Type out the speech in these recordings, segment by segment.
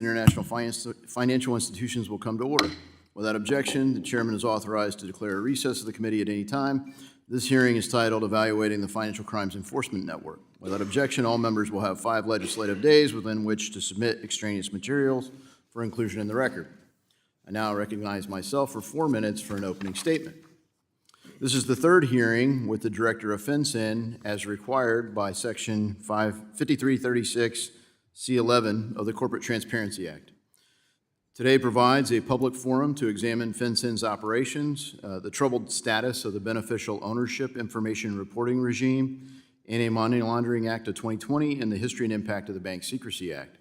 International financial institutions will come to order. Without objection, the chairman is authorized to declare a recess of the committee at any time. This hearing is titled Evaluating the Financial Crimes Enforcement Network. Without objection, all members will have 5 legislative days within which to submit extraneous materials for inclusion in the record. I now recognize myself for 4 minutes for an opening statement. This is the third hearing with the Director of FinCEN as required by Section 5336 C11 of the Corporate Transparency Act. Today provides a public forum to examine FinCEN's operations, the troubled status of the beneficial ownership information reporting regime, Anti-Money Laundering Act of 2020, and the history and impact of the Bank Secrecy Act.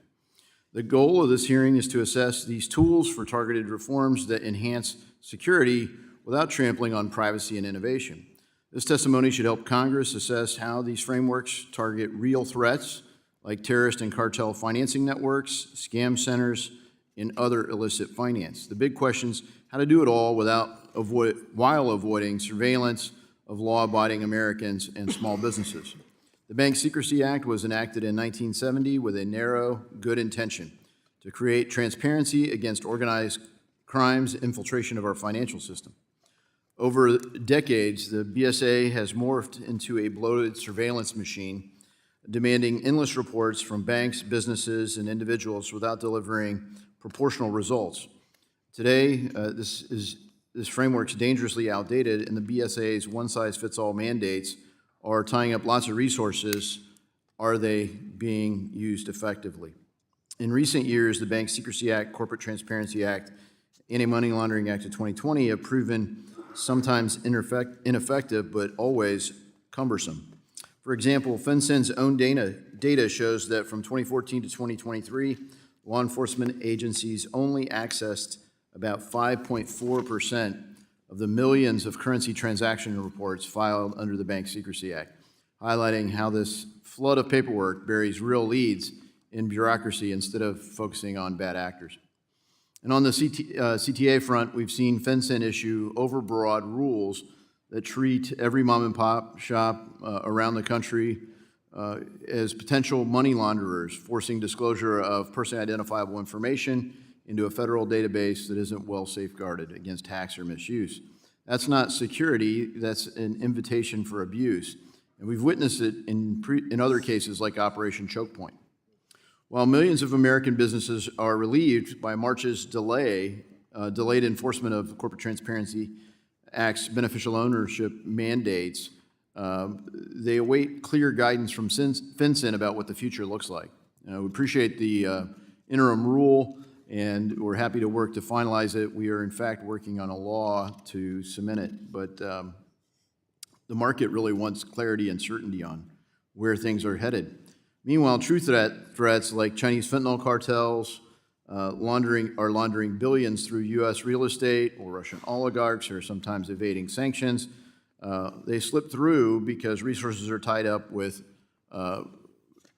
The goal of this hearing is to assess these tools for targeted reforms that enhance security without trampling on privacy and innovation. This testimony should help Congress assess how these frameworks target real threats like terrorist and cartel financing networks, scam centers, and other illicit finance. The big question is how to do it all while avoiding surveillance of law-abiding Americans and small businesses. The Bank Secrecy Act was enacted in 1970 with a narrow, good intention to create transparency against organized crime's infiltration of our financial system. Over decades, the BSA has morphed into a bloated surveillance machine demanding endless reports from banks, businesses, and individuals without delivering proportional results. Today, this framework is dangerously outdated, and the BSA's one-size-fits-all mandates are tying up lots of resources. Are they being used effectively? In recent years, the Bank Secrecy Act, Corporate Transparency Act, Anti-Money Laundering Act of 2020 have proven sometimes ineffective, but always cumbersome. For example, FinCEN's own data shows that from 2014 to 2023, law enforcement agencies only accessed about 5.4% of the millions of currency transaction reports filed under the Bank Secrecy Act, highlighting how this flood of paperwork buries real leads in bureaucracy instead of focusing on bad actors. And on the CTA front, we've seen FinCEN issue overbroad rules that treat every mom and pop shop around the country as potential money launderers, forcing disclosure of personally identifiable information into a federal database that isn't well safeguarded against hacks or misuse. That's not security, that's an invitation for abuse. And we've witnessed it in other cases like Operation Choke Point. While millions of American businesses are relieved by March's delayed enforcement of Corporate Transparency Act's beneficial ownership mandates, they await clear guidance from FinCEN about what the future looks like. We appreciate the interim rule, and we're happy to work to finalize it. We are, in fact, working on a law to cement it, but the market really wants clarity and certainty on where things are headed. Meanwhile, true threats like Chinese fentanyl cartels are laundering billions through U.S. real estate, or Russian oligarchs are sometimes evading sanctions. They slip through because resources are tied up with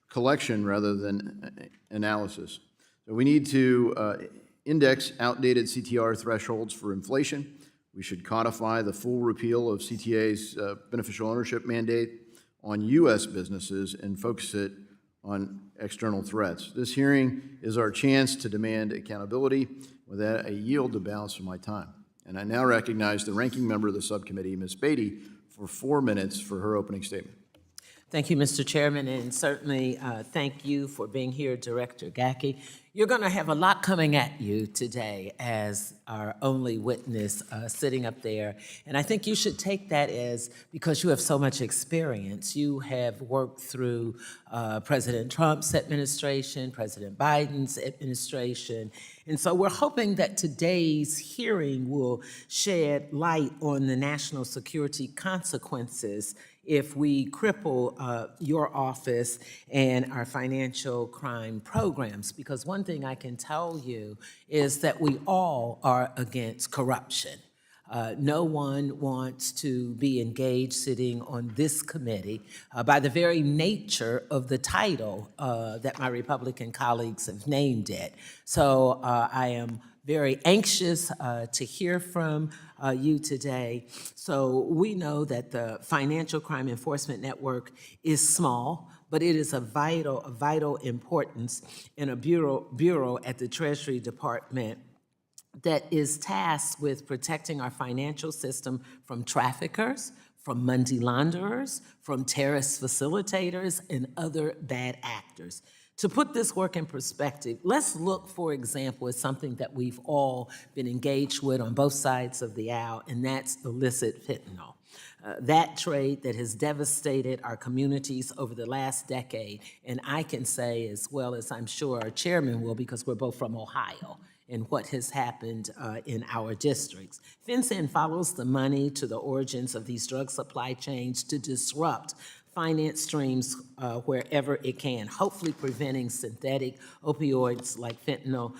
collection rather than analysis. So we need to index outdated CTR thresholds for inflation. We should codify the full repeal of CTA's beneficial ownership mandate on U.S. businesses and focus it on external threats. This hearing is our chance to demand accountability. With that, I yield the balance of my time. And I now recognize the ranking member of the subcommittee, Ms. Beatty, for 4 minutes for her opening statement. Thank you, Mr. Chairman, and certainly thank you for being here, Director Gacki. You're going to have a lot coming at you today as our only witness sitting up there, and I think you should take that as, because you have so much experience, you have worked through President Trump's administration, President Biden's administration, and so we're hoping that today's hearing will shed light on the national security consequences if we cripple your office and our financial crime programs. Because one thing I can tell you is that we all are against corruption. No one wants to be engaged sitting on this committee by the very nature of the title that my Republican colleagues have named it. So I am very anxious to hear from you today. So we know that the Financial Crime Enforcement Network is small, but it is of vital importance in a bureau at the Treasury Department that is tasked with protecting our financial system from traffickers, from money launderers, from terrorist facilitators, and other bad actors. To put this work in perspective, let's look, for example, at something that we've all been engaged with on both sides of the aisle, and that's illicit fentanyl. That trade that has devastated our communities over the last decade, and I can say, as well as I'm sure our chairman will, because we're both from Ohio, and what has happened in our districts. FinCEN follows the money to the origins of these drug supply chains to disrupt finance streams wherever it can, hopefully preventing synthetic opioids like fentanyl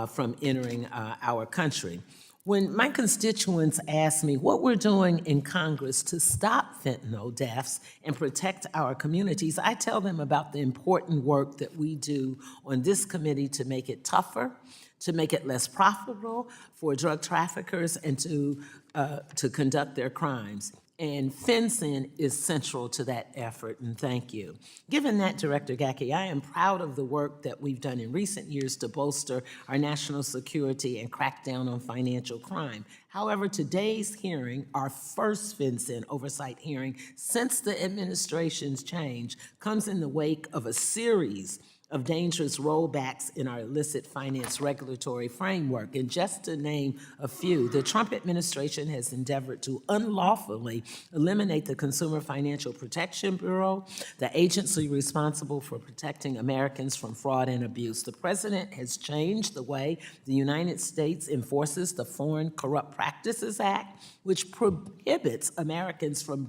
from entering our country. When my constituents ask me what we're doing in Congress to stop fentanyl deaths and protect our communities, I tell them about the important work that we do on this committee to make it tougher, to make it less profitable for drug traffickers, and to conduct their crimes. And FinCEN is central to that effort, and thank you. Given that, Director Gacki, I am proud of the work that we've done in recent years to bolster our national security and crack down on financial crime. However, today's hearing, our first FinCEN oversight hearing since the administration's change, comes in the wake of a series of dangerous rollbacks in our illicit finance regulatory framework. And just to name a few, the Trump administration has endeavored to unlawfully eliminate the Consumer Financial Protection Bureau, the agency responsible for protecting Americans from fraud and abuse. The president has changed the way the United States enforces the Foreign Corrupt Practices Act, which prohibits Americans from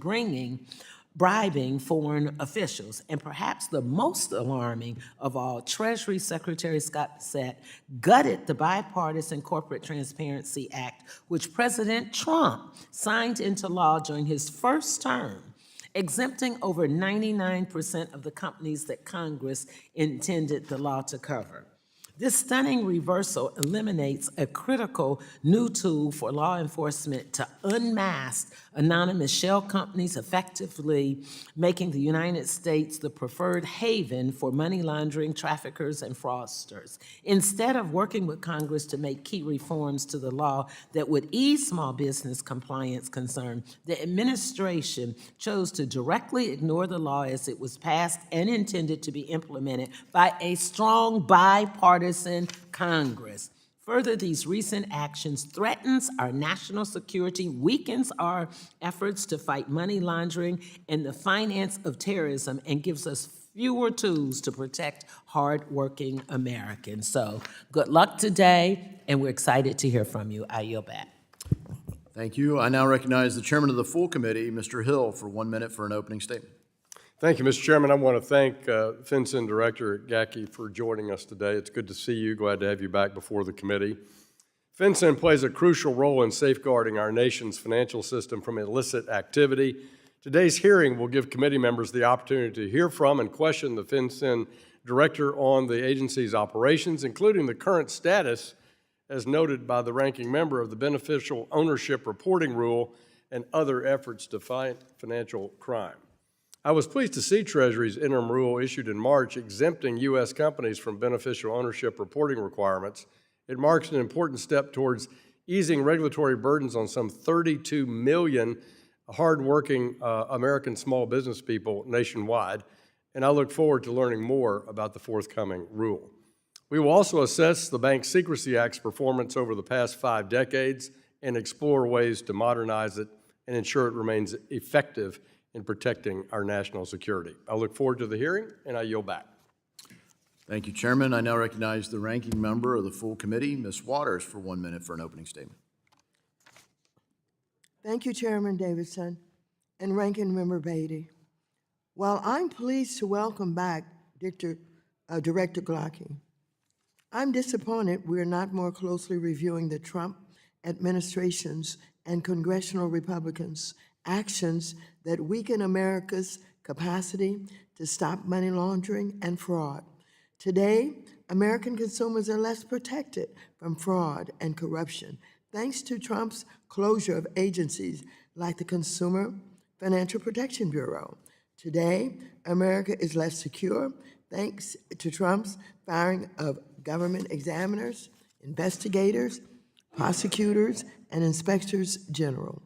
bribing foreign officials. And perhaps the most alarming of all, Treasury Secretary Scott Bessent gutted the Bipartisan Corporate Transparency Act, which President Trump signed into law during his first term, exempting over 99% of the companies that Congress intended the law to cover. This stunning reversal eliminates a critical new tool for law enforcement to unmask anonymous shell companies, effectively making the United States the preferred haven for money laundering traffickers and fraudsters. Instead of working with Congress to make key reforms to the law that would ease small business compliance concerns, the administration chose to directly ignore the law as it was passed and intended to be implemented by a strong bipartisan Congress. Further, these recent actions threatens our national security, weakens our efforts to fight money laundering and the finance of terrorism, and gives us fewer tools to protect hardworking Americans. So good luck today, and we're excited to hear from you. I yield back. Thank you. I now recognize the chairman of the full committee, Mr. Hill, for 1 minute for an opening statement. Thank you, Mr. Chairman. I want to thank FinCEN Director Gacki for joining us today. It's good to see you. Glad to have you back before the committee. FinCEN plays a crucial role in safeguarding our nation's financial system from illicit activity. Today's hearing will give committee members the opportunity to hear from and question the FinCEN Director on the agency's operations, including the current status, as noted by the ranking member, of the beneficial ownership reporting rule and other efforts to fight financial crime. I was pleased to see Treasury's interim rule issued in March exempting U.S. companies from beneficial ownership reporting requirements. It marks an important step towards easing regulatory burdens on some 32 million hardworking American small business people nationwide, and I look forward to learning more about the forthcoming rule. We will also assess the Bank Secrecy Act's performance over the past 5 decades and explore ways to modernize it and ensure it remains effective in protecting our national security. I look forward to the hearing, and I yield back. Thank you, Chairman. I now recognize the ranking member of the full committee, Ms. Waters, for 1 minute for an opening statement. Thank you, Chairman Davidson and Ranking Member Beatty. While I'm pleased to welcome back Director Gacki, I'm disappointed we're not more closely reviewing the Trump administration's and congressional Republicans' actions that weaken America's capacity to stop money laundering and fraud. Today, American consumers are less protected from fraud and corruption thanks to Trump's closure of agencies like the Consumer Financial Protection Bureau. Today, America is less secure thanks to Trump's firing of government examiners, investigators, prosecutors, and inspectors general.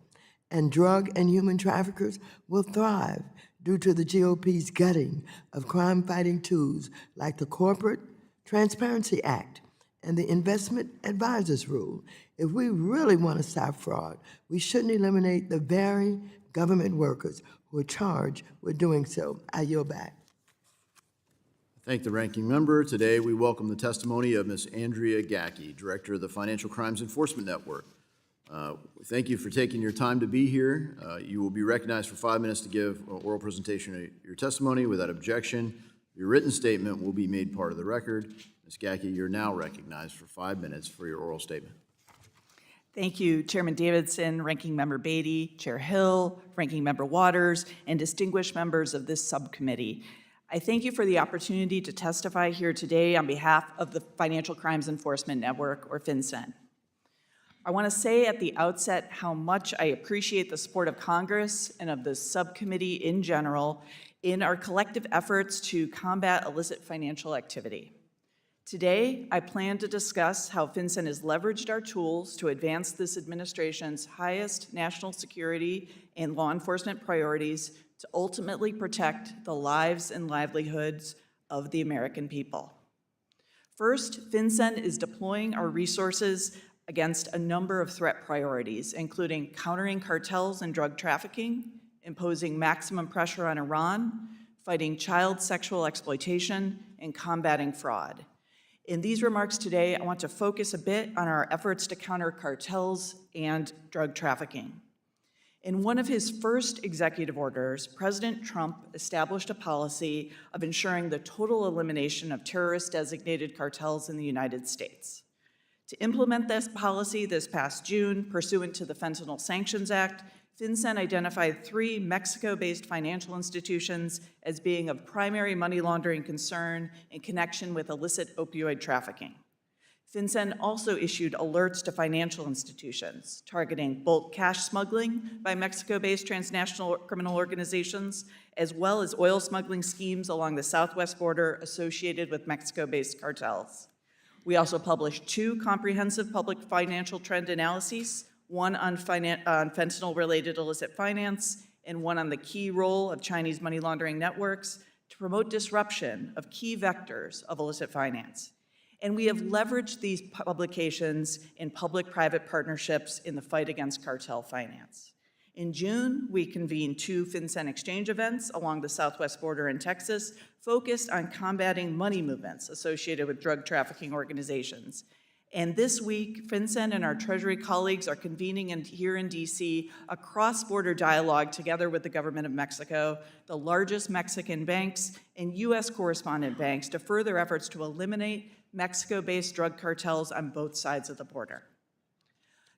And drug and human traffickers will thrive due to the GOP's gutting of crime-fighting tools like the Corporate Transparency Act and the Investment Advisors Rule. If we really want to stop fraud, we shouldn't eliminate the very government workers who are charged with doing so. I yield back. Thank the ranking member. Today, we welcome the testimony of Ms. Andrea Gacki, Director of the Financial Crimes Enforcement Network. Thank you for taking your time to be here. You will be recognized for 5 minutes to give an oral presentation of your testimony. Without objection, your written statement will be made part of the record. Ms. Gacki, you're now recognized for 5 minutes for your oral statement. Thank you, Chairman Davidson, Ranking Member Beatty, Chair Hill, Ranking Member Waters, and distinguished members of this subcommittee. I thank you for the opportunity to testify here today on behalf of the Financial Crimes Enforcement Network, or FinCEN. I want to say at the outset how much I appreciate the support of Congress and of the subcommittee in general in our collective efforts to combat illicit financial activity. Today, I plan to discuss how FinCEN has leveraged our tools to advance this administration's highest national security and law enforcement priorities to ultimately protect the lives and livelihoods of the American people. First, FinCEN is deploying our resources against a number of threat priorities, including countering cartels and drug trafficking, imposing maximum pressure on Iran, fighting child sexual exploitation, and combating fraud. In these remarks today, I want to focus a bit on our efforts to counter cartels and drug trafficking. In one of his first executive orders, President Trump established a policy of ensuring the total elimination of terrorist-designated cartels in the United States. To implement this policy this past June, pursuant to the Fentanyl Sanctions Act, FinCEN identified 3 Mexico-based financial institutions as being of primary money laundering concern in connection with illicit opioid trafficking. FinCEN also issued alerts to financial institutions targeting bulk cash smuggling by Mexico-based transnational criminal organizations, as well as oil smuggling schemes along the southwest border associated with Mexico-based cartels. We also published 2 comprehensive public financial trend analyses, one on fentanyl-related illicit finance, and one on the key role of Chinese money laundering networks to promote disruption of key vectors of illicit finance. And we have leveraged these publications in public-private partnerships in the fight against cartel finance. In June, we convened 2 FinCEN exchange events along the southwest border in Texas, focused on combating money movements associated with drug trafficking organizations. And this week, FinCEN and our Treasury colleagues are convening here in DC a cross-border dialogue together with the government of Mexico, the largest Mexican banks, and U.S. correspondent banks to further efforts to eliminate Mexico-based drug cartels on both sides of the border.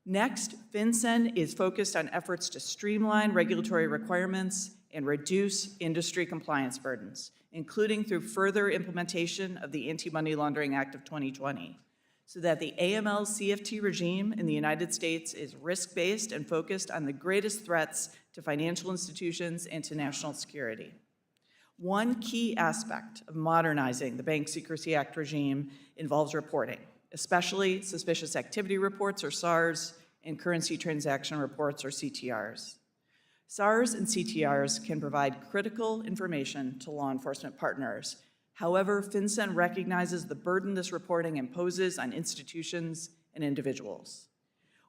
Next, FinCEN is focused on efforts to streamline regulatory requirements and reduce industry compliance burdens, including through further implementation of the Anti-Money Laundering Act of 2020, so that the AML-CFT regime in the United States is risk-based and focused on the greatest threats to financial institutions and to national security. One key aspect of modernizing the Bank Secrecy Act regime involves reporting, especially suspicious activity reports, or SARs, and currency transaction reports, or CTRs. SARs and CTRs can provide critical information to law enforcement partners. However, FinCEN recognizes the burden this reporting imposes on institutions and individuals.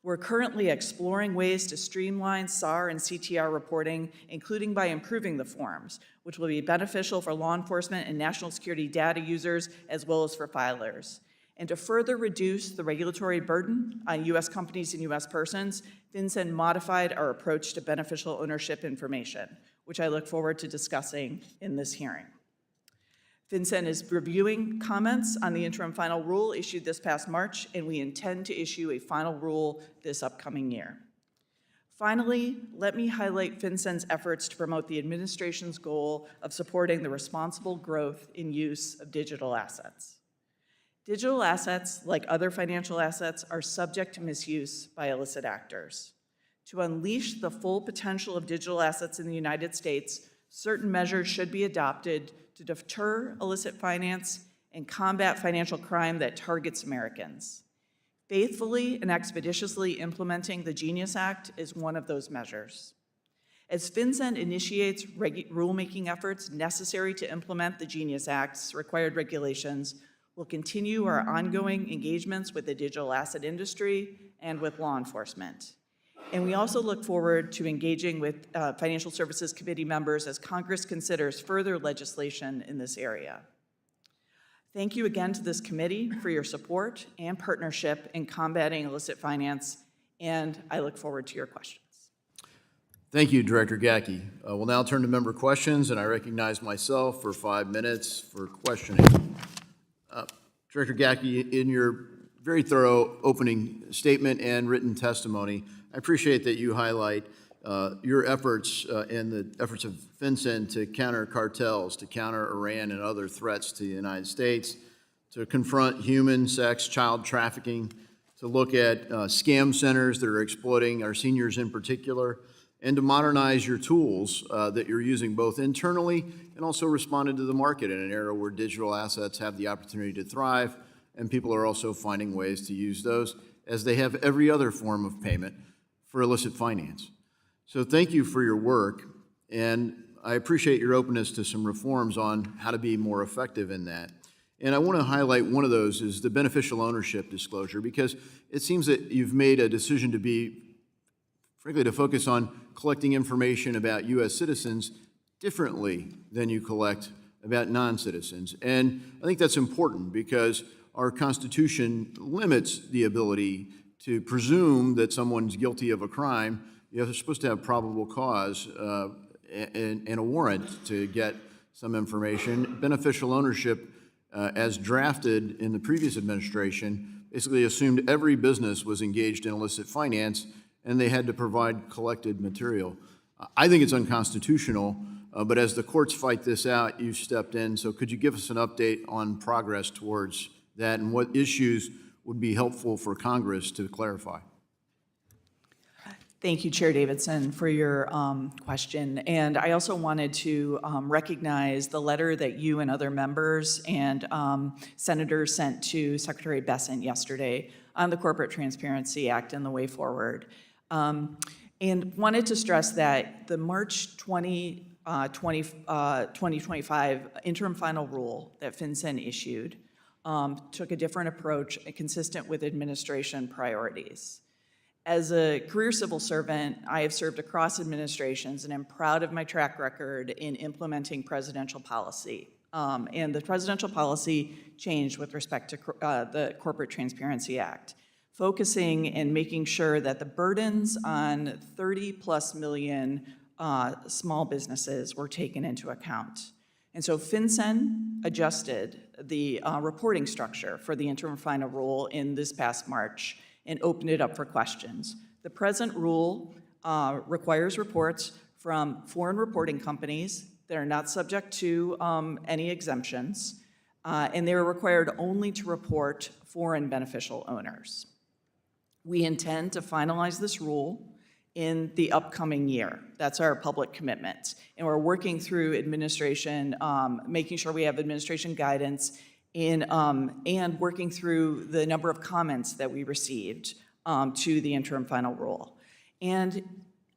We're currently exploring ways to streamline SAR and CTR reporting, including by improving the forms, which will be beneficial for law enforcement and national security data users, as well as for filers. And to further reduce the regulatory burden on U.S. companies and U.S. persons, FinCEN modified our approach to beneficial ownership information, which I look forward to discussing in this hearing. FinCEN is reviewing comments on the interim final rule issued this past March, and we intend to issue a final rule this upcoming year. Finally, let me highlight FinCEN's efforts to promote the administration's goal of supporting the responsible growth in use of digital assets. Digital assets, like other financial assets, are subject to misuse by illicit actors. To unleash the full potential of digital assets in the United States, certain measures should be adopted to deter illicit finance and combat financial crime that targets Americans. Faithfully and expeditiously implementing the Genius Act is one of those measures. As FinCEN initiates rulemaking efforts necessary to implement the Genius Act's required regulations, we'll continue our ongoing engagements with the digital asset industry and with law enforcement. And we also look forward to engaging with Financial Services Committee members as Congress considers further legislation in this area. Thank you again to this committee for your support and partnership in combating illicit finance, and I look forward to your questions. Thank you, Director Gacki. We'll now turn to member questions, and I recognize myself for 5 minutes for questioning. Director Gacki, in your very thorough opening statement and written testimony, I appreciate that you highlight your efforts and the efforts of FinCEN to counter cartels, to counter Iran and other threats to the United States, to confront human, sex, child trafficking, to look at scam centers that are exploiting our seniors in particular, and to modernize your tools that you're using both internally and also responding to the market in an era where digital assets have the opportunity to thrive, and people are also finding ways to use those, as they have every other form of payment, for illicit finance. So thank you for your work, and I appreciate your openness to some reforms on how to be more effective in that. And I want to highlight one of those is the beneficial ownership disclosure, because it seems that you've made a decision to be, frankly, to focus on collecting information about U.S. citizens differently than you collect about non-citizens. And I think that's important because our Constitution limits the ability to presume that someone's guilty of a crime. You're supposed to have probable cause and a warrant to get some information. Beneficial ownership, as drafted in the previous administration, basically assumed every business was engaged in illicit finance and they had to provide collected material. I think it's unconstitutional, but as the courts fight this out, you've stepped in. So could you give us an update on progress towards that and what issues would be helpful for Congress to clarify? Thank you, Chair Davidson, for your question. And I also wanted to recognize the letter that you and other members and senators sent to Secretary Beatty yesterday on the Corporate Transparency Act and the way forward. And wanted to stress that the March 2025 interim final rule that FinCEN issued took a different approach consistent with administration priorities. As a career civil servant, I have served across administrations and am proud of my track record in implementing presidential policy. And the presidential policy changed with respect to the Corporate Transparency Act, focusing and making sure that the burdens on 30+ million small businesses were taken into account. And so FinCEN adjusted the reporting structure for the interim final rule in this past March and opened it up for questions. The present rule requires reports from foreign reporting companies that are not subject to any exemptions, and they are required only to report foreign beneficial owners. We intend to finalize this rule in the upcoming year. That's our public commitment. And we're working through administration, making sure we have administration guidance and working through the number of comments that we received to the interim final rule. And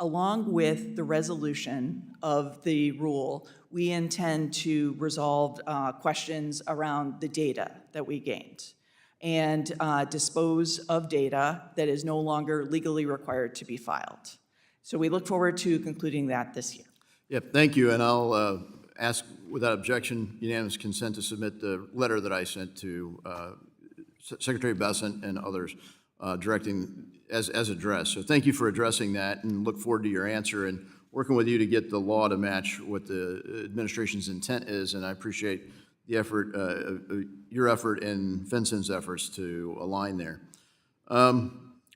along with the resolution of the rule, we intend to resolve questions around the data that we gained and dispose of data that is no longer legally required to be filed. So we look forward to concluding that this year. Yep, thank you, and I'll ask, without objection, unanimous consent to submit the letter that I sent to Secretary Beatty and others directing as addressed. So thank you for addressing that, and look forward to your answer and working with you to get the law to match what the administration's intent is, and I appreciate the effort, your effort and FinCEN's efforts to align there.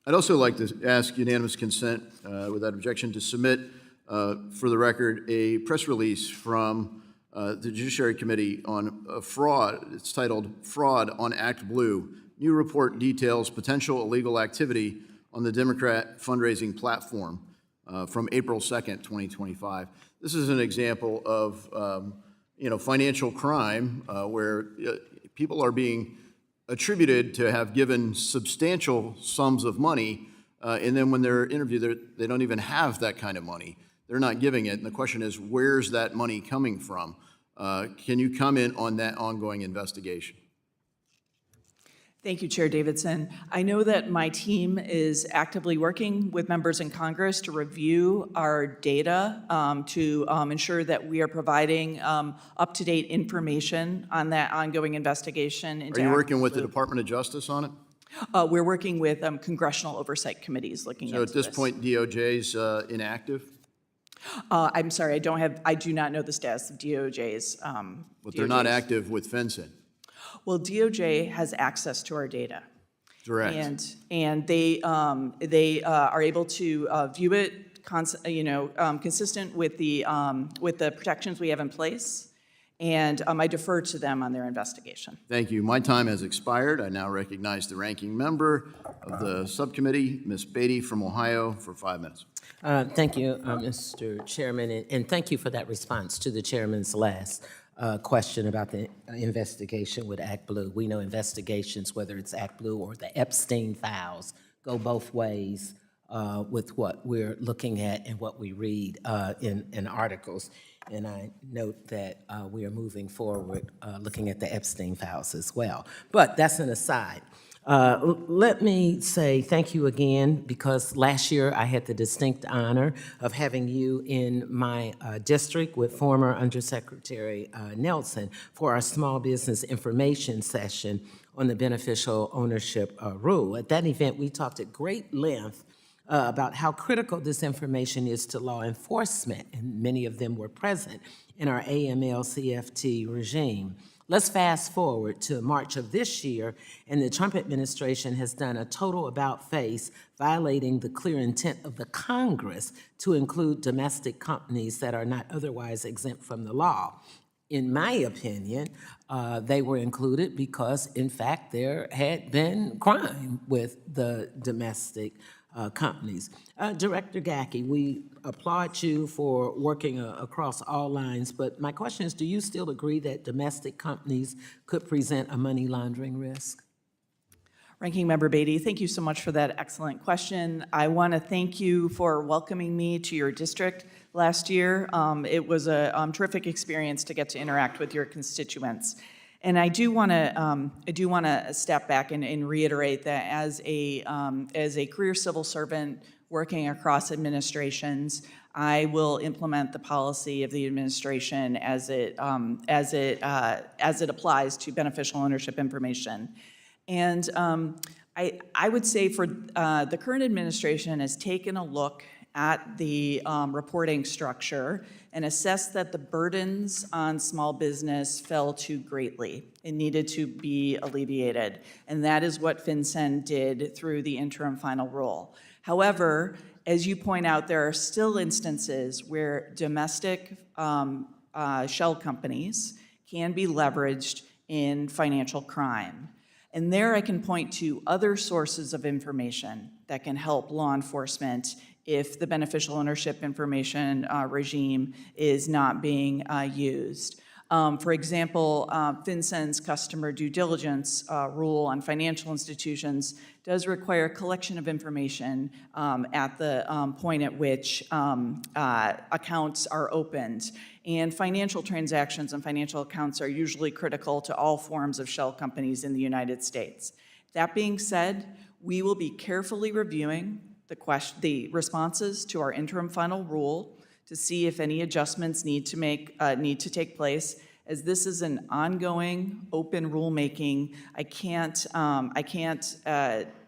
I'd also like to ask unanimous consent, without objection, to submit, for the record, a press release from the Judiciary Committee on fraud. It's titled Fraud on Act Blue. New report details potential illegal activity on the Democrat fundraising platform from April 2nd, 2025. This is an example of financial crime where people are being attributed to have given substantial sums of money, and then when they're interviewed, they don't even have that kind of money. They're not giving it, and the question is, where's that money coming from? Can you comment on that ongoing investigation? Thank you, Chair Davidson. I know that my team is actively working with members in Congress to review our data to ensure that we are providing up-to-date information on that ongoing investigation. Are you working with the Department of Justice on it? We're working with congressional oversight committees looking into So this. at this point, DOJ's inactive? I'm sorry, I do not know the status of DOJ's. But they're not DOJ's. active with FinCEN. Well, DOJ has access to our data. Correct. And they are able to view it, consistent with the protections we have in place. And I defer to them on their investigation. Thank you. My time has expired. I now recognize the ranking member of the subcommittee, Ms. Beatty from Ohio, for 5 minutes. Thank you, Mr. Chairman, and thank you for that response to the chairman's last question about the investigation with Act Blue. We know investigations, whether it's Act Blue or the Epstein files, go both ways with what we're looking at and what we read in articles. And I note that we are moving forward looking at the Epstein files as well. But that's an aside. Let me say thank you again, because last year I had the distinct honor of having you in my district with former Undersecretary Nelson for our small business information session on the beneficial ownership rule. At that event, we talked at great length about how critical this information is to law enforcement, and many of them were present in our AML-CFT regime. Let's fast forward to March of this year, and the Trump administration has done a total about-face, violating the clear intent of the Congress to include domestic companies that are not otherwise exempt from the law. In my opinion, they were included because, in fact, there had been crime with the domestic companies. Director Gacki, we applaud you for working across all lines, but my question is, do you still agree that domestic companies could present a money laundering risk? Ranking Member Beatty, thank you so much for that excellent question. I want to thank you for welcoming me to your district last year. It was a terrific experience to get to interact with your constituents. And I do want to step back and reiterate that as a career civil servant working across administrations, I will implement the policy of the administration as it applies to beneficial ownership information. And I would say for the current administration has taken a look at the reporting structure and assessed that the burdens on small business fell too greatly and needed to be alleviated. And that is what FinCEN did through the interim final rule. However, as you point out, there are still instances where domestic shell companies can be leveraged in financial crime. And there I can point to other sources of information that can help law enforcement if the beneficial ownership information regime is not being used. For example, FinCEN's customer due diligence rule on financial institutions does require collection of information at the point at which accounts are opened. And financial transactions and financial accounts are usually critical to all forms of shell companies in the United States. That being said, we will be carefully reviewing the responses to our interim final rule to see if any adjustments need to take place. As this is an ongoing open rulemaking, I can't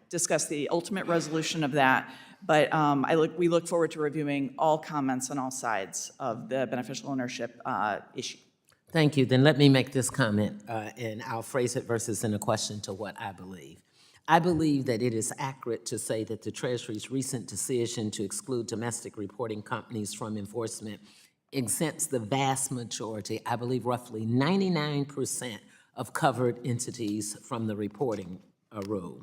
discuss the ultimate resolution of that, but we look forward to reviewing all comments on all sides of the beneficial ownership issue. Thank you. Then let me make this comment, and I'll phrase it versus in a question to what I believe. I believe that it is accurate to say that the Treasury's recent decision to exclude domestic reporting companies from enforcement exempts the vast majority, I believe roughly 99% of covered entities from the reporting rule.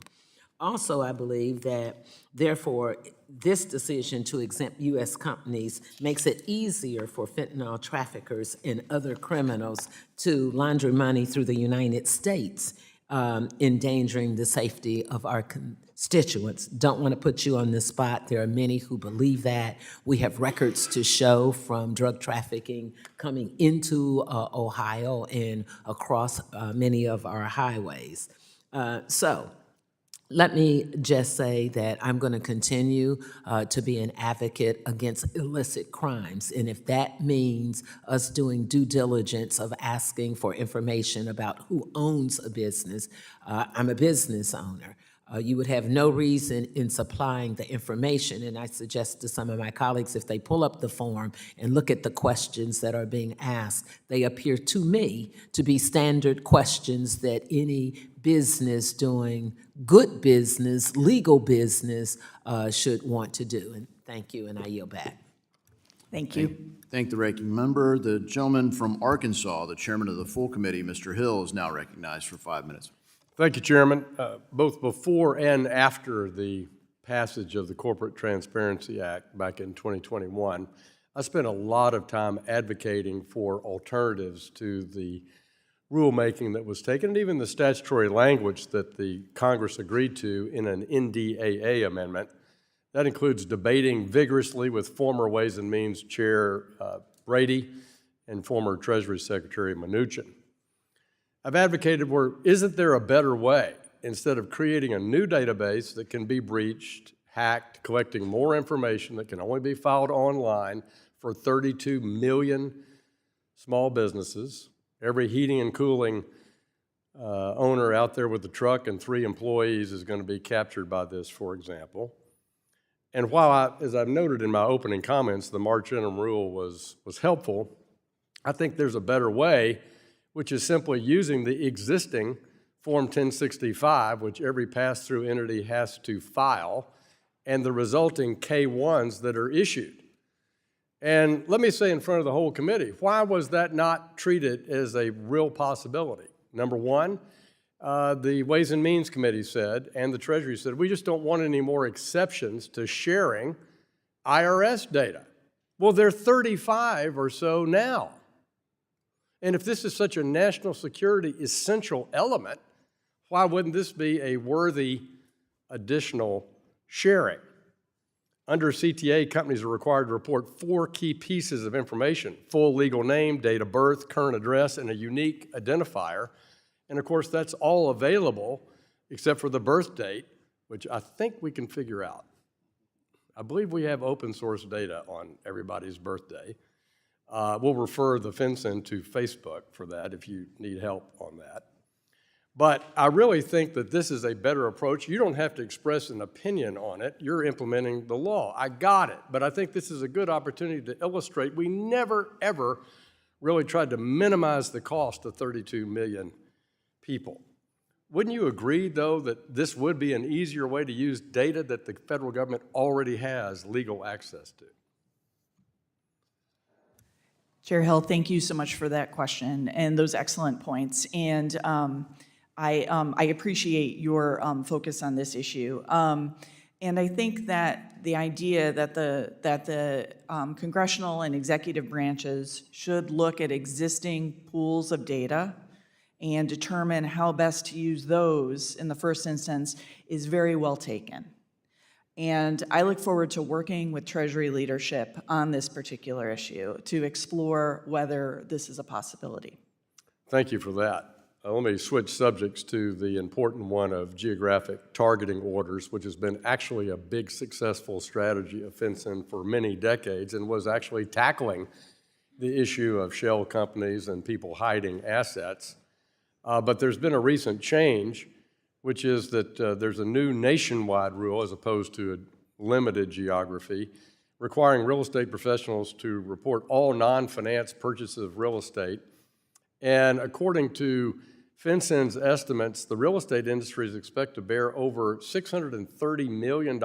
Also, I believe that, therefore, this decision to exempt U.S. companies makes it easier for fentanyl traffickers and other criminals to launder money through the United States, endangering the safety of our constituents. Don't want to put you on the spot. There are many who believe that. We have records to show from drug trafficking coming into Ohio and across many of our highways. So let me just say that I'm going to continue to be an advocate against illicit crimes. And if that means us doing due diligence of asking for information about who owns a business, I'm a business owner. You would have no reason in supplying the information, and I suggest to some of my colleagues, if they pull up the form and look at the questions that are being asked, they appear to me to be standard questions that any business doing good business, legal business, should want to do. And thank you, and I yield back. Thank you. Thank the ranking member. The gentleman from Arkansas, the chairman of the full committee, Mr. Hill, is now recognized for 5 minutes. Thank you, Chairman. Both before and after the passage of the Corporate Transparency Act back in 2021, I spent a lot of time advocating for alternatives to the rulemaking that was taken, and even the statutory language that the Congress agreed to in an NDAA amendment. That includes debating vigorously with former Ways and Means Chair Brady and former Treasury Secretary Mnuchin. I've advocated isn't there a better way, instead of creating a new database that can be breached, hacked, collecting more information that can only be filed online for 32 million small businesses, every heating and cooling owner out there with a truck and 3 employees is going to be captured by this, for example. And while, as I've noted in my opening comments, the March interim rule was helpful, I think there's a better way, which is simply using the existing Form 1065, which every pass-through entity has to file, and the resulting K-1s that are issued. And let me say in front of the whole committee, why was that not treated as a real possibility? Number one, the Ways and Means Committee said, and the Treasury said, we just don't want any more exceptions to sharing IRS data. Well, there are 35 or so now. And if this is such a national security essential element, why wouldn't this be a worthy additional sharing? Under CTA, companies are required to report 4 key pieces of information: full legal name, date of birth, current address, and a unique identifier. And of course, that's all available except for the birth date, which I think we can figure out. I believe we have open source data on everybody's birthday. We'll refer the FinCEN to Facebook for that if you need help on that. But I really think that this is a better approach. You don't have to express an opinion on it. You're implementing the law. I got it. But I think this is a good opportunity to illustrate we never, ever really tried to minimize the cost of 32 million people. Wouldn't you agree, though, that this would be an easier way to use data that the federal government already has legal access to? Chair Hill, thank you so much for that question and those excellent points. And I appreciate your focus on this issue. And I think that the idea that the congressional and executive branches should look at existing pools of data and determine how best to use those in the first instance is very well taken. And I look forward to working with Treasury leadership on this particular issue to explore whether this is a possibility. Thank you for that. Let me switch subjects to the important one of geographic targeting orders, which has been actually a big successful strategy of FinCEN for many decades and was actually tackling the issue of shell companies and people hiding assets. But there's been a recent change, which is that there's a new nationwide rule as opposed to a limited geography, requiring real estate professionals to report all non-finance purchases of real estate. And according to FinCEN's estimates, the real estate industry is expected to bear over $630 million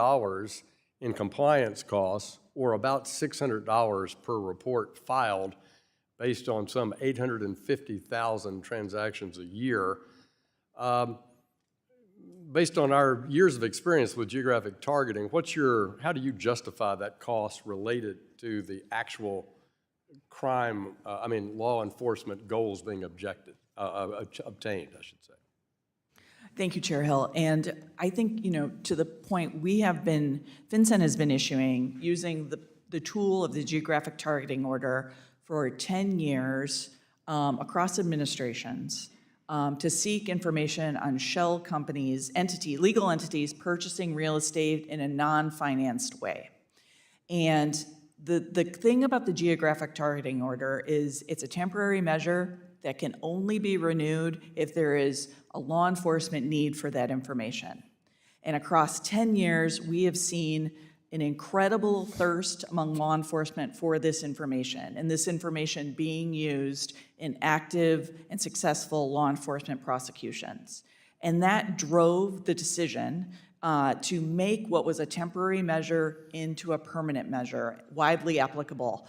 in compliance costs, or about $600 per report filed, based on some 850,000 transactions a year. Based on our years of experience with geographic targeting, how do you justify that cost related to the actual law enforcement goals being obtained, I should say? Thank you, Chair Hill. And I think, to the point FinCEN has been issuing, using the tool of the geographic targeting order for 10 years across administrations to seek information on shell companies, legal entities purchasing real estate in a non-financed way. And the thing about the geographic targeting order is it's a temporary measure that can only be renewed if there is a law enforcement need for that information. And across 10 years, we have seen an incredible thirst among law enforcement for this information, and this information being used in active and successful law enforcement prosecutions. And that drove the decision to make what was a temporary measure into a permanent measure, widely applicable,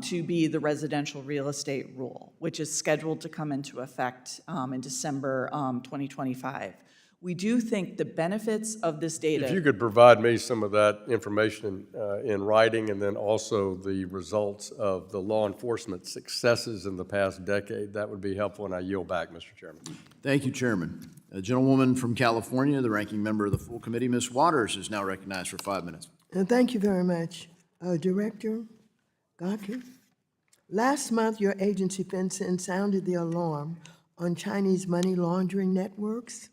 to be the residential real estate rule, which is scheduled to come into effect in December 2025. We do think the benefits of this data— If you could provide me some of that information in writing, and then also the results of the law enforcement successes in the past decade, that would be helpful, and I yield back, Mr. Chairman. Thank you, Chairman. A gentlewoman from California, the ranking member of the full committee, Ms. Waters, is now recognized for 5 minutes. Thank you very much. Director Gacki, last month your agency, FinCEN, sounded the alarm on Chinese money laundering networks.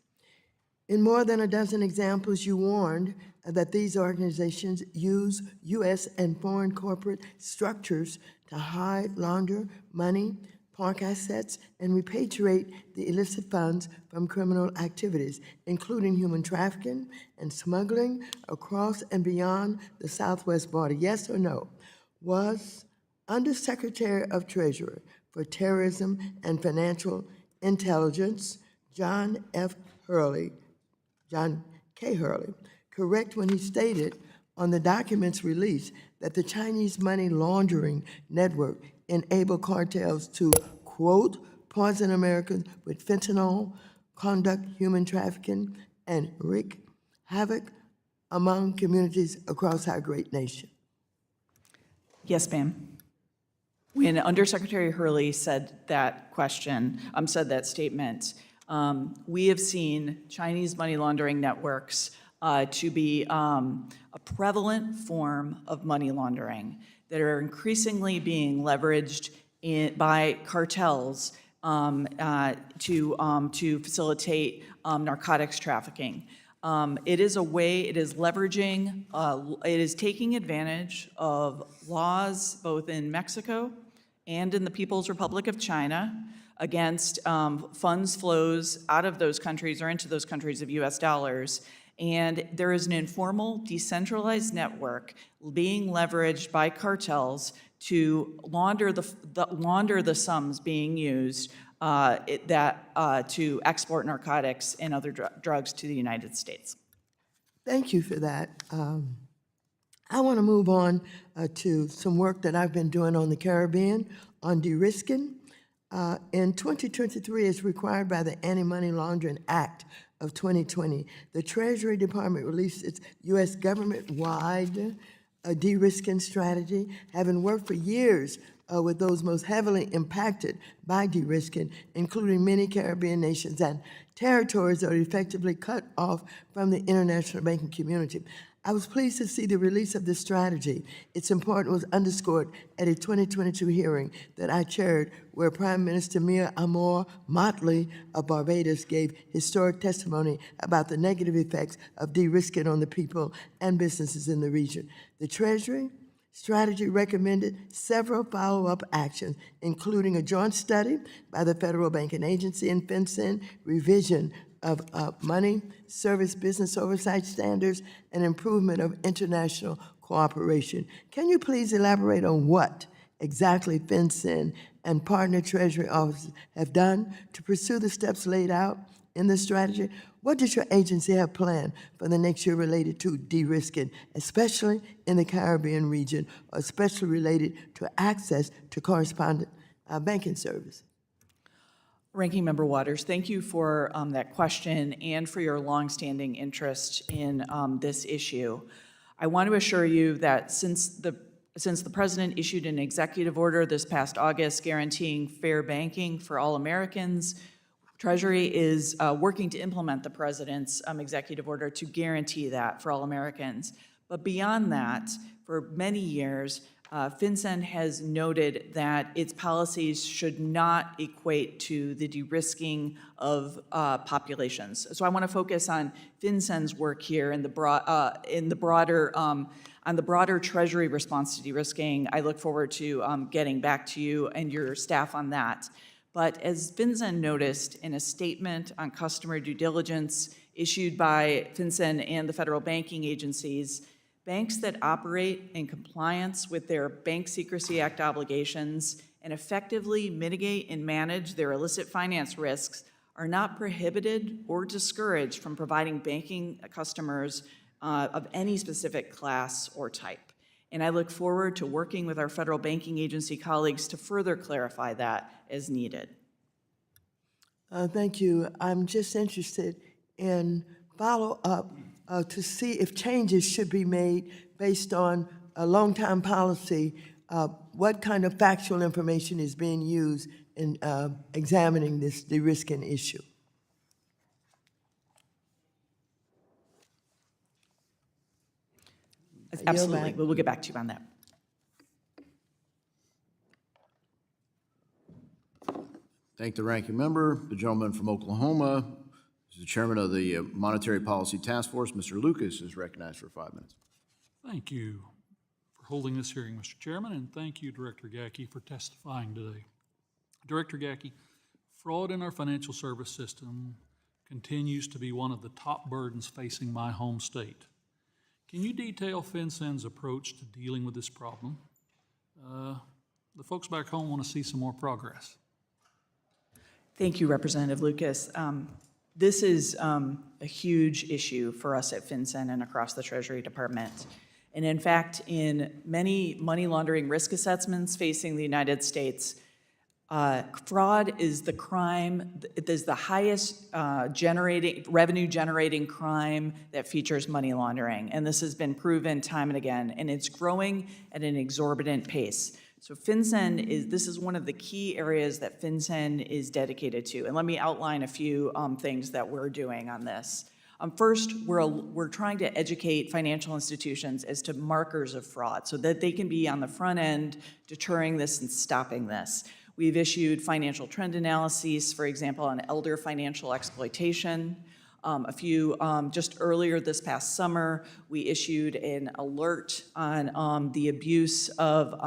In more than a dozen examples, you warned that these organizations use U.S. and foreign corporate structures to hide, launder money, park assets, and repatriate the illicit funds from criminal activities, including human trafficking and smuggling across and beyond the southwest border. Yes or no? Was Undersecretary of Treasury for Terrorism and Financial Intelligence, John K. Hurley, correct when he stated on the documents released that the Chinese money laundering network enabled cartels to, quote, poison Americans with fentanyl, conduct human trafficking, and wreak havoc among communities across our great nation? Yes, ma'am. When Undersecretary Hurley said that statement, we have seen Chinese money laundering networks to be a prevalent form of money laundering that are increasingly being leveraged by cartels to facilitate narcotics trafficking. It is leveraging, it is taking advantage of laws both in Mexico and in the People's Republic of China against funds flows out of those countries or into those countries of US dollars. And there is an informal, decentralized network being leveraged by cartels to launder the sums being used to export narcotics and other drugs to the United States. Thank you for that. I want to move on to some work that I've been doing on the Caribbean on de-risking. In 2023, as required by the Anti-Money Laundering Act of 2020, the Treasury Department released its U.S. government-wide de-risking strategy, having worked for years with those most heavily impacted by de-risking, including many Caribbean nations and territories that are effectively cut off from the international banking community. I was pleased to see the release of this strategy. Its importance was underscored at a 2022 hearing that I chaired, where Prime Minister Mia Amor Motley of Barbados gave historic testimony about the negative effects of de-risking on the people and businesses in the region. The Treasury strategy recommended several follow-up actions, including a joint study by the Federal Banking Agency and FinCEN, revision of money, service, business oversight standards, and improvement of international cooperation. Can you please elaborate on what exactly FinCEN and partner Treasury offices have done to pursue the steps laid out in the strategy? What does your agency have planned for the next year related to de-risking, especially in the Caribbean region, or especially related to access to correspondent banking service? Ranking Member Waters, thank you for that question and for your longstanding interest in this issue. I want to assure you that since the President issued an executive order this past August guaranteeing fair banking for all Americans, Treasury is working to implement the President's executive order to guarantee that for all Americans. But beyond that, for many years, FinCEN has noted that its policies should not equate to the de-risking of populations. So I want to focus on FinCEN's work here in the broader on the broader Treasury response to de-risking. I look forward to getting back to you and your staff on that. But as FinCEN noticed in a statement on customer due diligence issued by FinCEN and the federal banking agencies, banks that operate in compliance with their Bank Secrecy Act obligations and effectively mitigate and manage their illicit finance risks are not prohibited or discouraged from providing banking customers of any specific class or type. And I look forward to working with our federal banking agency colleagues to further clarify that as needed. Thank you. I'm just interested in follow-up to see if changes should be made based on a long-time policy. What kind of factual information is being used in examining this de-risking issue? Absolutely. We'll get back to you on that. Thank the ranking member. The gentleman from Oklahoma, who's the chairman of the Monetary Policy Task Force, Mr. Lucas, is recognized for 5 minutes. Thank you for holding this hearing, Mr. Chairman, and thank you, Director Gacki, for testifying today. Director Gacki, fraud in our financial service system continues to be one of the top burdens facing my home state. Can you detail FinCEN's approach to dealing with this problem? The folks back home want to see some more progress. Thank you, Representative Lucas. This is a huge issue for us at FinCEN and across the Treasury Department. And in fact, in many money laundering risk assessments facing the United States, fraud is the crime, it is the highest revenue-generating crime that features money laundering. And this has been proven time and again, and it's growing at an exorbitant pace. So FinCEN this is one of the key areas that FinCEN is dedicated to. And let me outline a few things that we're doing on this. First, we're trying to educate financial institutions as to markers of fraud so that they can be on the front end deterring this and stopping this. We've issued financial trend analyses, for example, on elder financial exploitation. Just earlier this past summer, we issued an alert on the abuse of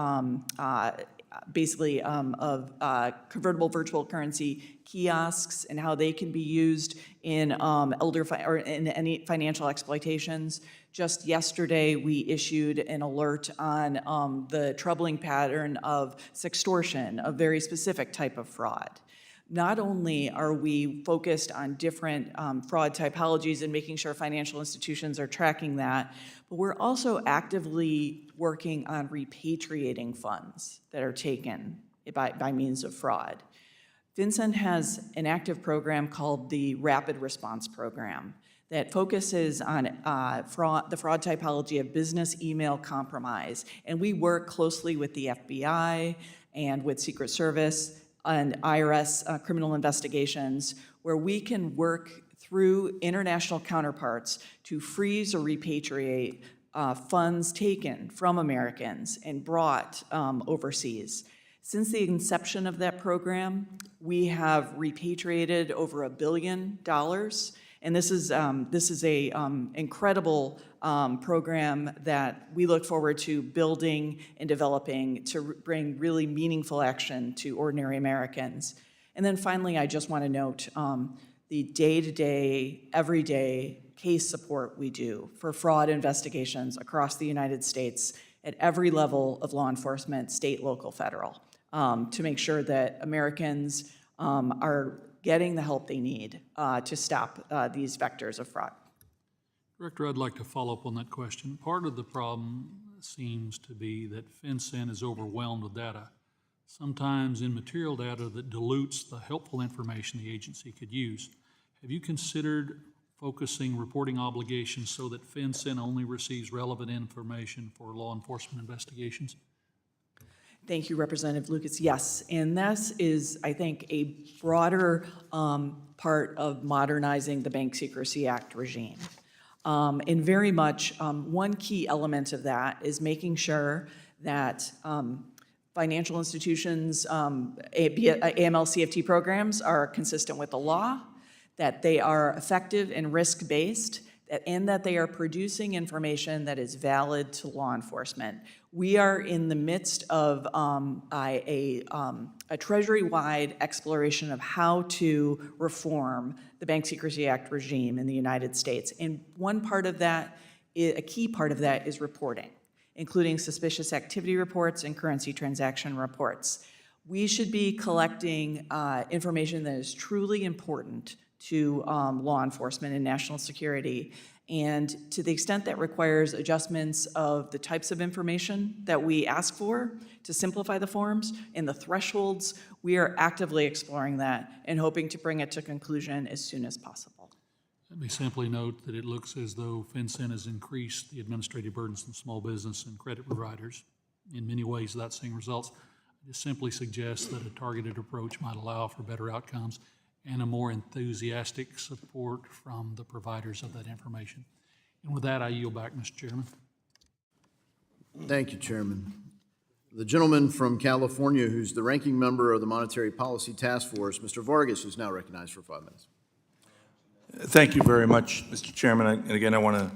convertible virtual currency kiosks and how they can be used in in any financial exploitations. Just yesterday, we issued an alert on the troubling pattern of sextortion, a very specific type of fraud. Not only are we focused on different fraud typologies and making sure financial institutions are tracking that, but we're also actively working on repatriating funds that are taken by means of fraud. FinCEN has an active program called the Rapid Response Program that focuses on the fraud typology of business email compromise. And we work closely with the FBI and with Secret Service and IRS criminal investigations, where we can work through international counterparts to freeze or repatriate funds taken from Americans and brought overseas. Since the inception of that program, we have repatriated over $1 billion, and this is a incredible program that we look forward to building and developing to bring really meaningful action to ordinary Americans. And then finally, I just want to note the day-to-day, everyday case support we do for fraud investigations across the United States at every level of law enforcement, state, local, federal, to make sure that Americans are getting the help they need to stop these vectors of fraud. Director, I'd like to follow up on that question. Part of the problem seems to be that FinCEN is overwhelmed with data, sometimes immaterial data that dilutes the helpful information the agency could use. Have you considered focusing reporting obligations so that FinCEN only receives relevant information for law enforcement investigations? Thank you, Representative Lucas. Yes, and this is, I think, a broader part of modernizing the Bank Secrecy Act regime. And very much one key element of that is making sure that financial institutions, AML CFT programs are consistent with the law, that they are effective and risk-based, and that they are producing information that is valid to law enforcement. We are in the midst of a Treasury-wide exploration of how to reform the Bank Secrecy Act regime in the United States. And one part of that, a key part of that is reporting, including suspicious activity reports and currency transaction reports. We should be collecting information that is truly important to law enforcement and national security. And to the extent that requires adjustments of the types of information that we ask for to simplify the forms and the thresholds, we are actively exploring that and hoping to bring it to conclusion as soon as possible. Let me simply note that it looks as though FinCEN has increased the administrative burdens on small business and credit providers in many ways without seeing results. I just simply suggest that a targeted approach might allow for better outcomes and a more enthusiastic support from the providers of that information. And with that, I yield back, Mr. Chairman. Thank you, Chairman. The gentleman from California who's the ranking member of the Monetary Policy Task Force, Mr. Vargas, is now recognized for 5 minutes. Thank you very much, Mr. Chairman. And again, I want to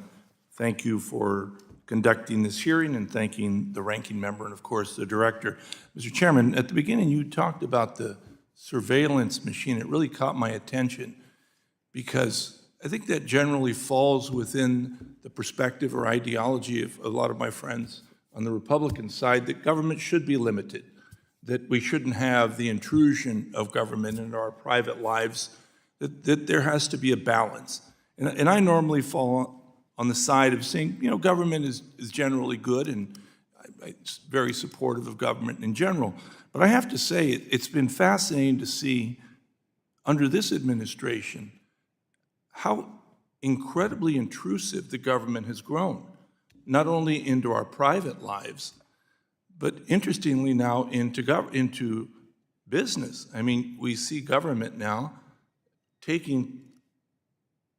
thank you for conducting this hearing and thanking the ranking member and, of course, the director. Mr. Chairman, at the beginning, you talked about the surveillance machine. It really caught my attention because I think that generally falls within the perspective or ideology of a lot of my friends on the Republican side, that government should be limited, that we shouldn't have the intrusion of government into our private lives, that there has to be a balance. And I normally fall on the side of saying, you know, government is generally good, and I'm very supportive of government in general. But I have to say, it's been fascinating to see under this administration how incredibly intrusive the government has grown, not only into our private lives, but interestingly now into business. I mean, we see government now taking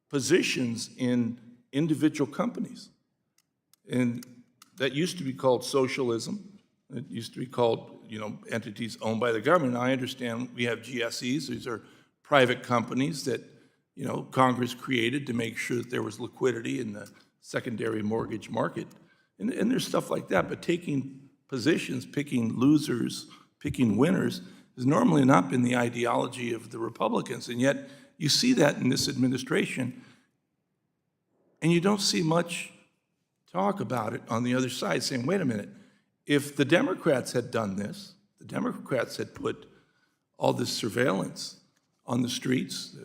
positions in individual companies. And that used to be called socialism. It used to be called, you know, entities owned by the government. Now, I understand we have GSEs. These are private companies that, you know, Congress created to make sure that there was liquidity in the secondary mortgage market. And there's stuff like that. But taking positions, picking losers, picking winners, has normally not been the ideology of the Republicans. And yet, you see that in this administration, and you don't see much talk about it on the other side, saying, wait a minute, if the Democrats had done this, the Democrats had put all this surveillance on the streets,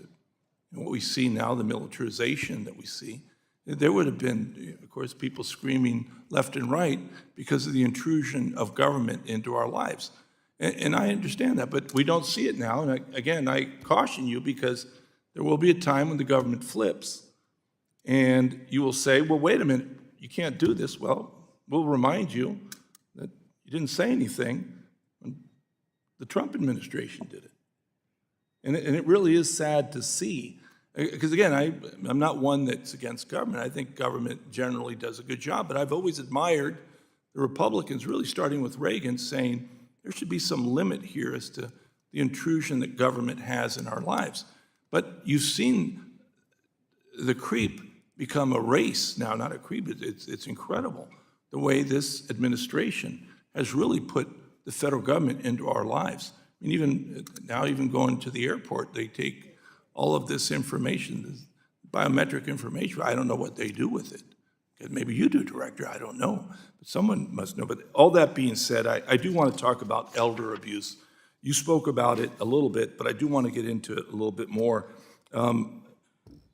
what we see now, the militarization that we see, there would have been, of course, people screaming left and right because of the intrusion of government into our lives. And I understand that, but we don't see it now. And again, I caution you because there will be a time when the government flips and you will say, well, wait a minute, you can't do this. Well, we'll remind you that you didn't say anything when the Trump administration did it. And it really is sad to see. Because again, I'm not one that's against government. I think government generally does a good job, but I've always admired the Republicans, really starting with Reagan, saying there should be some limit here as to the intrusion that government has in our lives. But you've seen the creep become a race now, not a creep, it's incredible the way this administration has really put the federal government into our lives. I mean, even now, even going to the airport, they take all of this information, this biometric information. I don't know what they do with it, Maybe you do, Director, I don't know, but someone must know. But all that being said, I do want to talk about elder abuse. You spoke about it a little bit, but I do want to get into it a little bit more.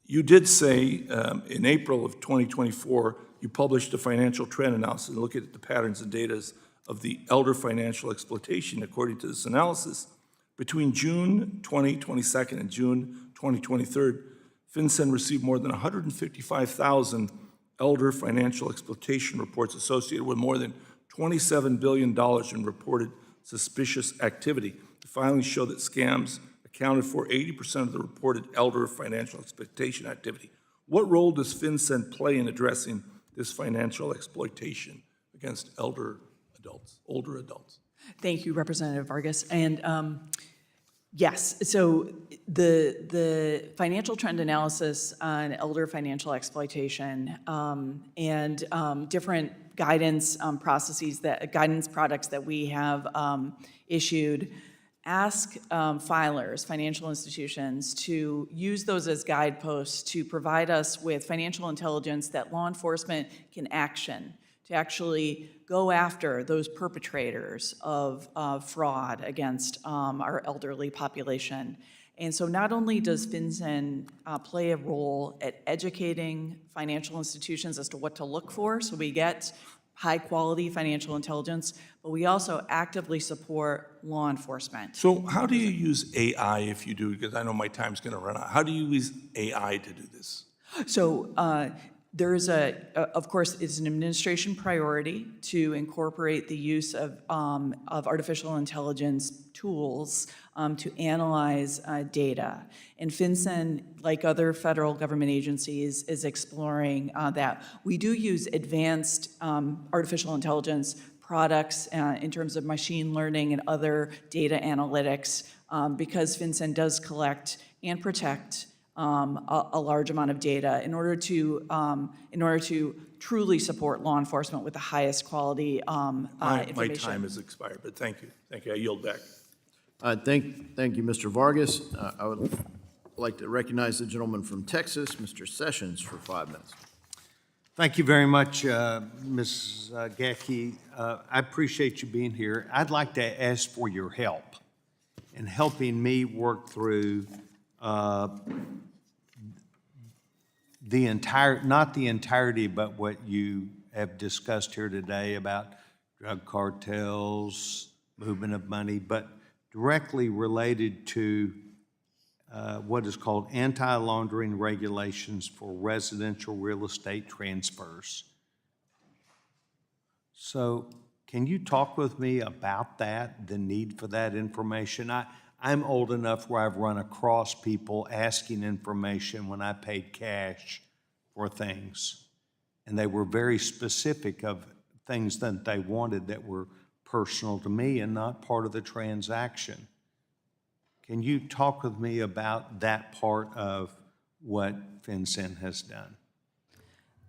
You did say in April of 2024, you published a financial trend analysis and look at the patterns and data of the elder financial exploitation. According to this analysis, between June 2022 and June 2023, FinCEN received more than 155,000 elder financial exploitation reports associated with more than $27 billion in reported suspicious activity. The filings show that scams accounted for 80% of the reported elder financial exploitation activity. What role does FinCEN play in addressing this financial exploitation against older adults? Thank you, Representative Vargas. And yes, so the financial trend analysis on elder financial exploitation and different guidance guidance products that we have issued ask filers, financial institutions, to use those as guideposts to provide us with financial intelligence that law enforcement can action to actually go after those perpetrators of fraud against our elderly population. And so not only does FinCEN play a role at educating financial institutions as to what to look for, so we get high-quality financial intelligence, but we also actively support law enforcement. So how do you use AI if you do, because I know my time's going to run out. How do you use AI to do this? So there is of course, it's an administration priority to incorporate the use of artificial intelligence tools to analyze data. And FinCEN, like other federal government agencies, is exploring that. We do use advanced artificial intelligence products in terms of machine learning and other data analytics because FinCEN does collect and protect a large amount of data in order to truly support law enforcement with the highest quality information. My time has expired, but thank you. Thank you. I yield back. Thank you, Mr. Vargas. I would like to recognize the gentleman from Texas, Mr. Sessions, for 5 minutes. Thank you very much, Ms. Gacki. I appreciate you being here. I'd like to ask for your help in helping me work through not the entirety, but what you have discussed here today about drug cartels, movement of money, but directly related to what is called anti-laundering regulations for residential real estate transfers. So can you talk with me about that, the need for that information? I'm old enough where I've run across people asking information when I paid cash for things, and they were very specific of things that they wanted that were personal to me and not part of the transaction. Can you talk with me about that part of what FinCEN has done?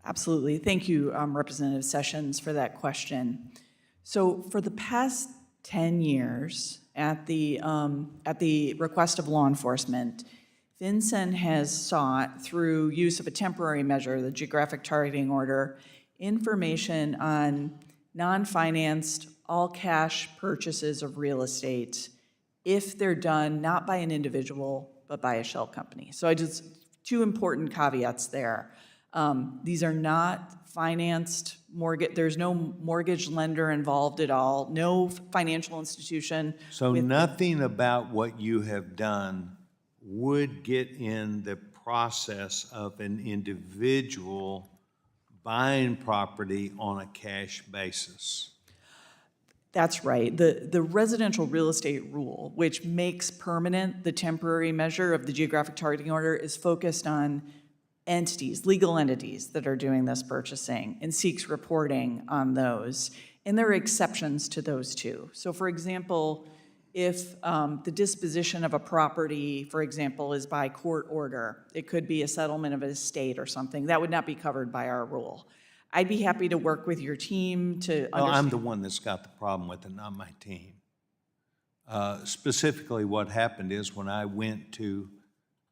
Absolutely. Thank you, Representative Sessions, for that question. So for the past 10 years, at the request of law enforcement, FinCEN has sought, through use of a temporary measure, the geographic targeting order, information on non-financed, all-cash purchases of real estate if they're done not by an individual, but by a shell company. So two important caveats there. These are not financed mortgage, there's no mortgage lender involved at all, no financial institution. So nothing about what you have done would get in the process of an individual buying property on a cash basis. That's right. The residential real estate rule, which makes permanent the temporary measure of the geographic targeting order, is focused on entities, legal entities that are doing this purchasing and seeks reporting on those. And there are exceptions to those too. So for example, if the disposition of a property, for example, is by court order, it could be a settlement of an estate or something, that would not be covered by our rule. I'd be happy to work with your team to understand. Well, I'm the one that's got the problem with it, not my team. Specifically, what happened is when I went to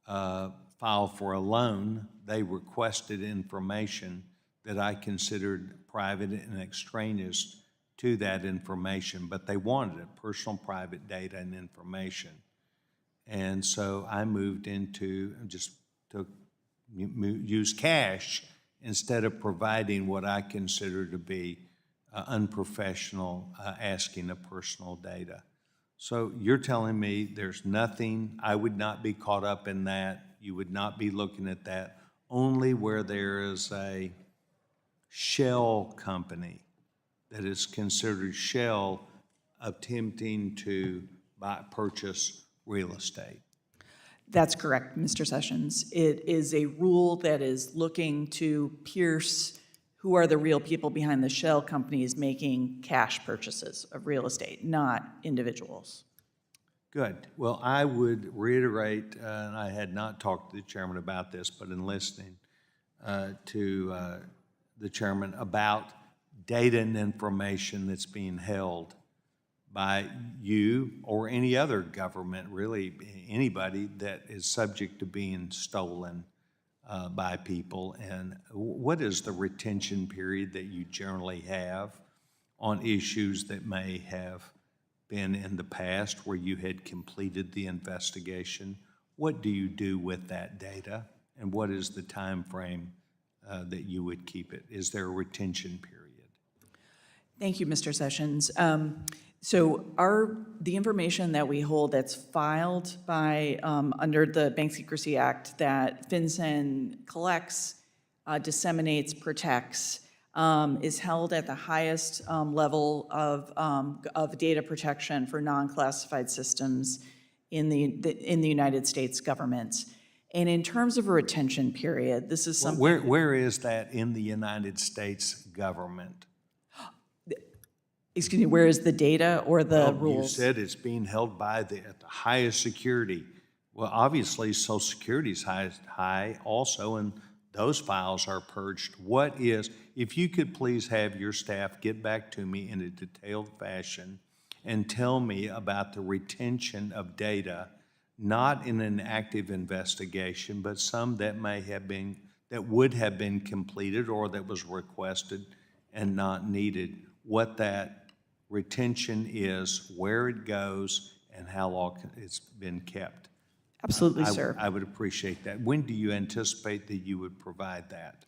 file for a loan, they requested information that I considered private and extraneous to that information, but they wanted it, personal private data and information. And so I moved into just to use cash instead of providing what I consider to be unprofessional asking of personal data. So you're telling me there's nothing, I would not be caught up in that, you would not be looking at that, only where there is a shell company that is considered shell attempting to purchase real estate. That's correct, Mr. Sessions. It is a rule that is looking to pierce who are the real people behind the shell companies making cash purchases of real estate, not individuals. Good. Well, I would reiterate, and I had not talked to the chairman about this, but in listening to the chairman about data and information that's being held by you or any other government, really anybody that is subject to being stolen by people. And what is the retention period that you generally have on issues that may have been in the past where you had completed the investigation? What do you do with that data? And what is the time frame that you would keep it? Is there a retention period? Thank you, Mr. Sessions. So the information that we hold that's filed by under the Bank Secrecy Act that FinCEN collects, disseminates, protects, is held at the highest level of data protection for non-classified systems in the United States government. And in terms of a retention period, this is something. Where is that in the United States government? Excuse me, where is the data or the rules? You said it's being held by at the highest security. Well, obviously, Social Security's high also, and those files are purged. What is, if you could please have your staff get back to me in a detailed fashion and tell me about the retention of data, not in an active investigation, but some that may have been, that would have been completed or that was requested and not needed, what that retention is, where it goes, and how long it's been kept. Absolutely, sir. I would appreciate that. When do you anticipate that you would provide that?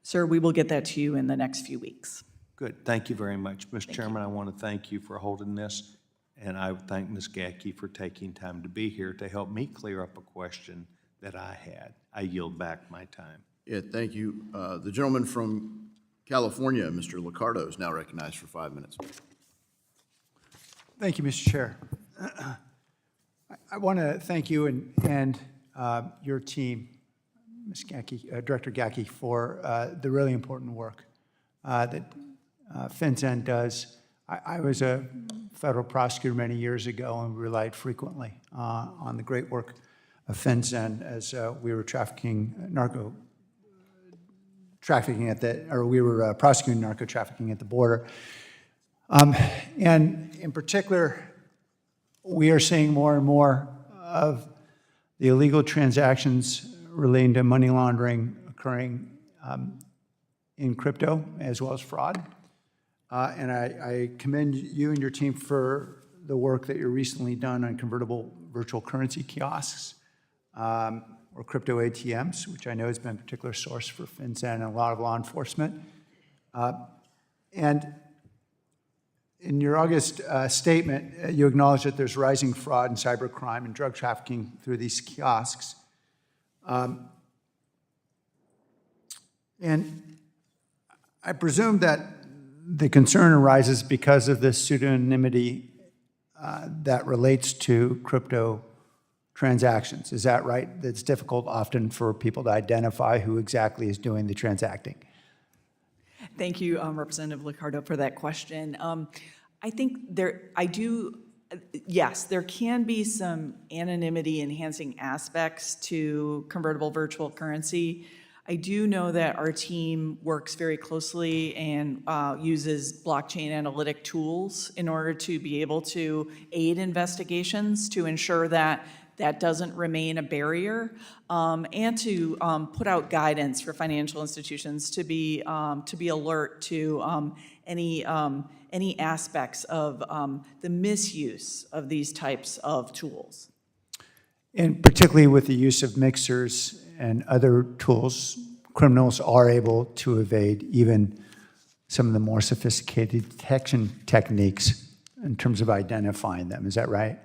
Sir, we will get that to you in the next few weeks. Good. Thank you very much. Mr. Chairman, I want to thank you for holding this, and I thank Ms. Gacki for taking time to be here to help me clear up a question that I had. I yield back my time. Yeah, thank you. The gentleman from California, Mr. Liccardo, is now recognized for 5 minutes. Thank you, Mr. Chair. I want to thank you and your team, Ms. Gacki, Director Gacki, for the really important work that FinCEN does. I was a federal prosecutor many years ago and relied frequently on the great work of FinCEN as we were prosecuting narco trafficking at the border. And in particular, we are seeing more and more of the illegal transactions relating to money laundering occurring in crypto as well as fraud. And I commend you and your team for the work that you've recently done on convertible virtual currency kiosks or crypto ATMs, which I know has been a particular source for FinCEN and a lot of law enforcement. And in your August statement, you acknowledge that there's rising fraud and cybercrime and drug trafficking through these kiosks. And I presume that the concern arises because of this pseudonymity that relates to crypto transactions. Is that right? It's difficult often for people to identify who exactly is doing the transacting. Thank you, Representative Liccardo, for that question. I think yes, there can be some anonymity enhancing aspects to convertible virtual currency. I do know that our team works very closely and uses blockchain analytic tools in order to be able to aid investigations to ensure that that doesn't remain a barrier, and to put out guidance for financial institutions to be alert to any aspects of the misuse of these types of tools. And particularly with the use of mixers and other tools, criminals are able to evade even some of the more sophisticated detection techniques in terms of identifying them. Is that right?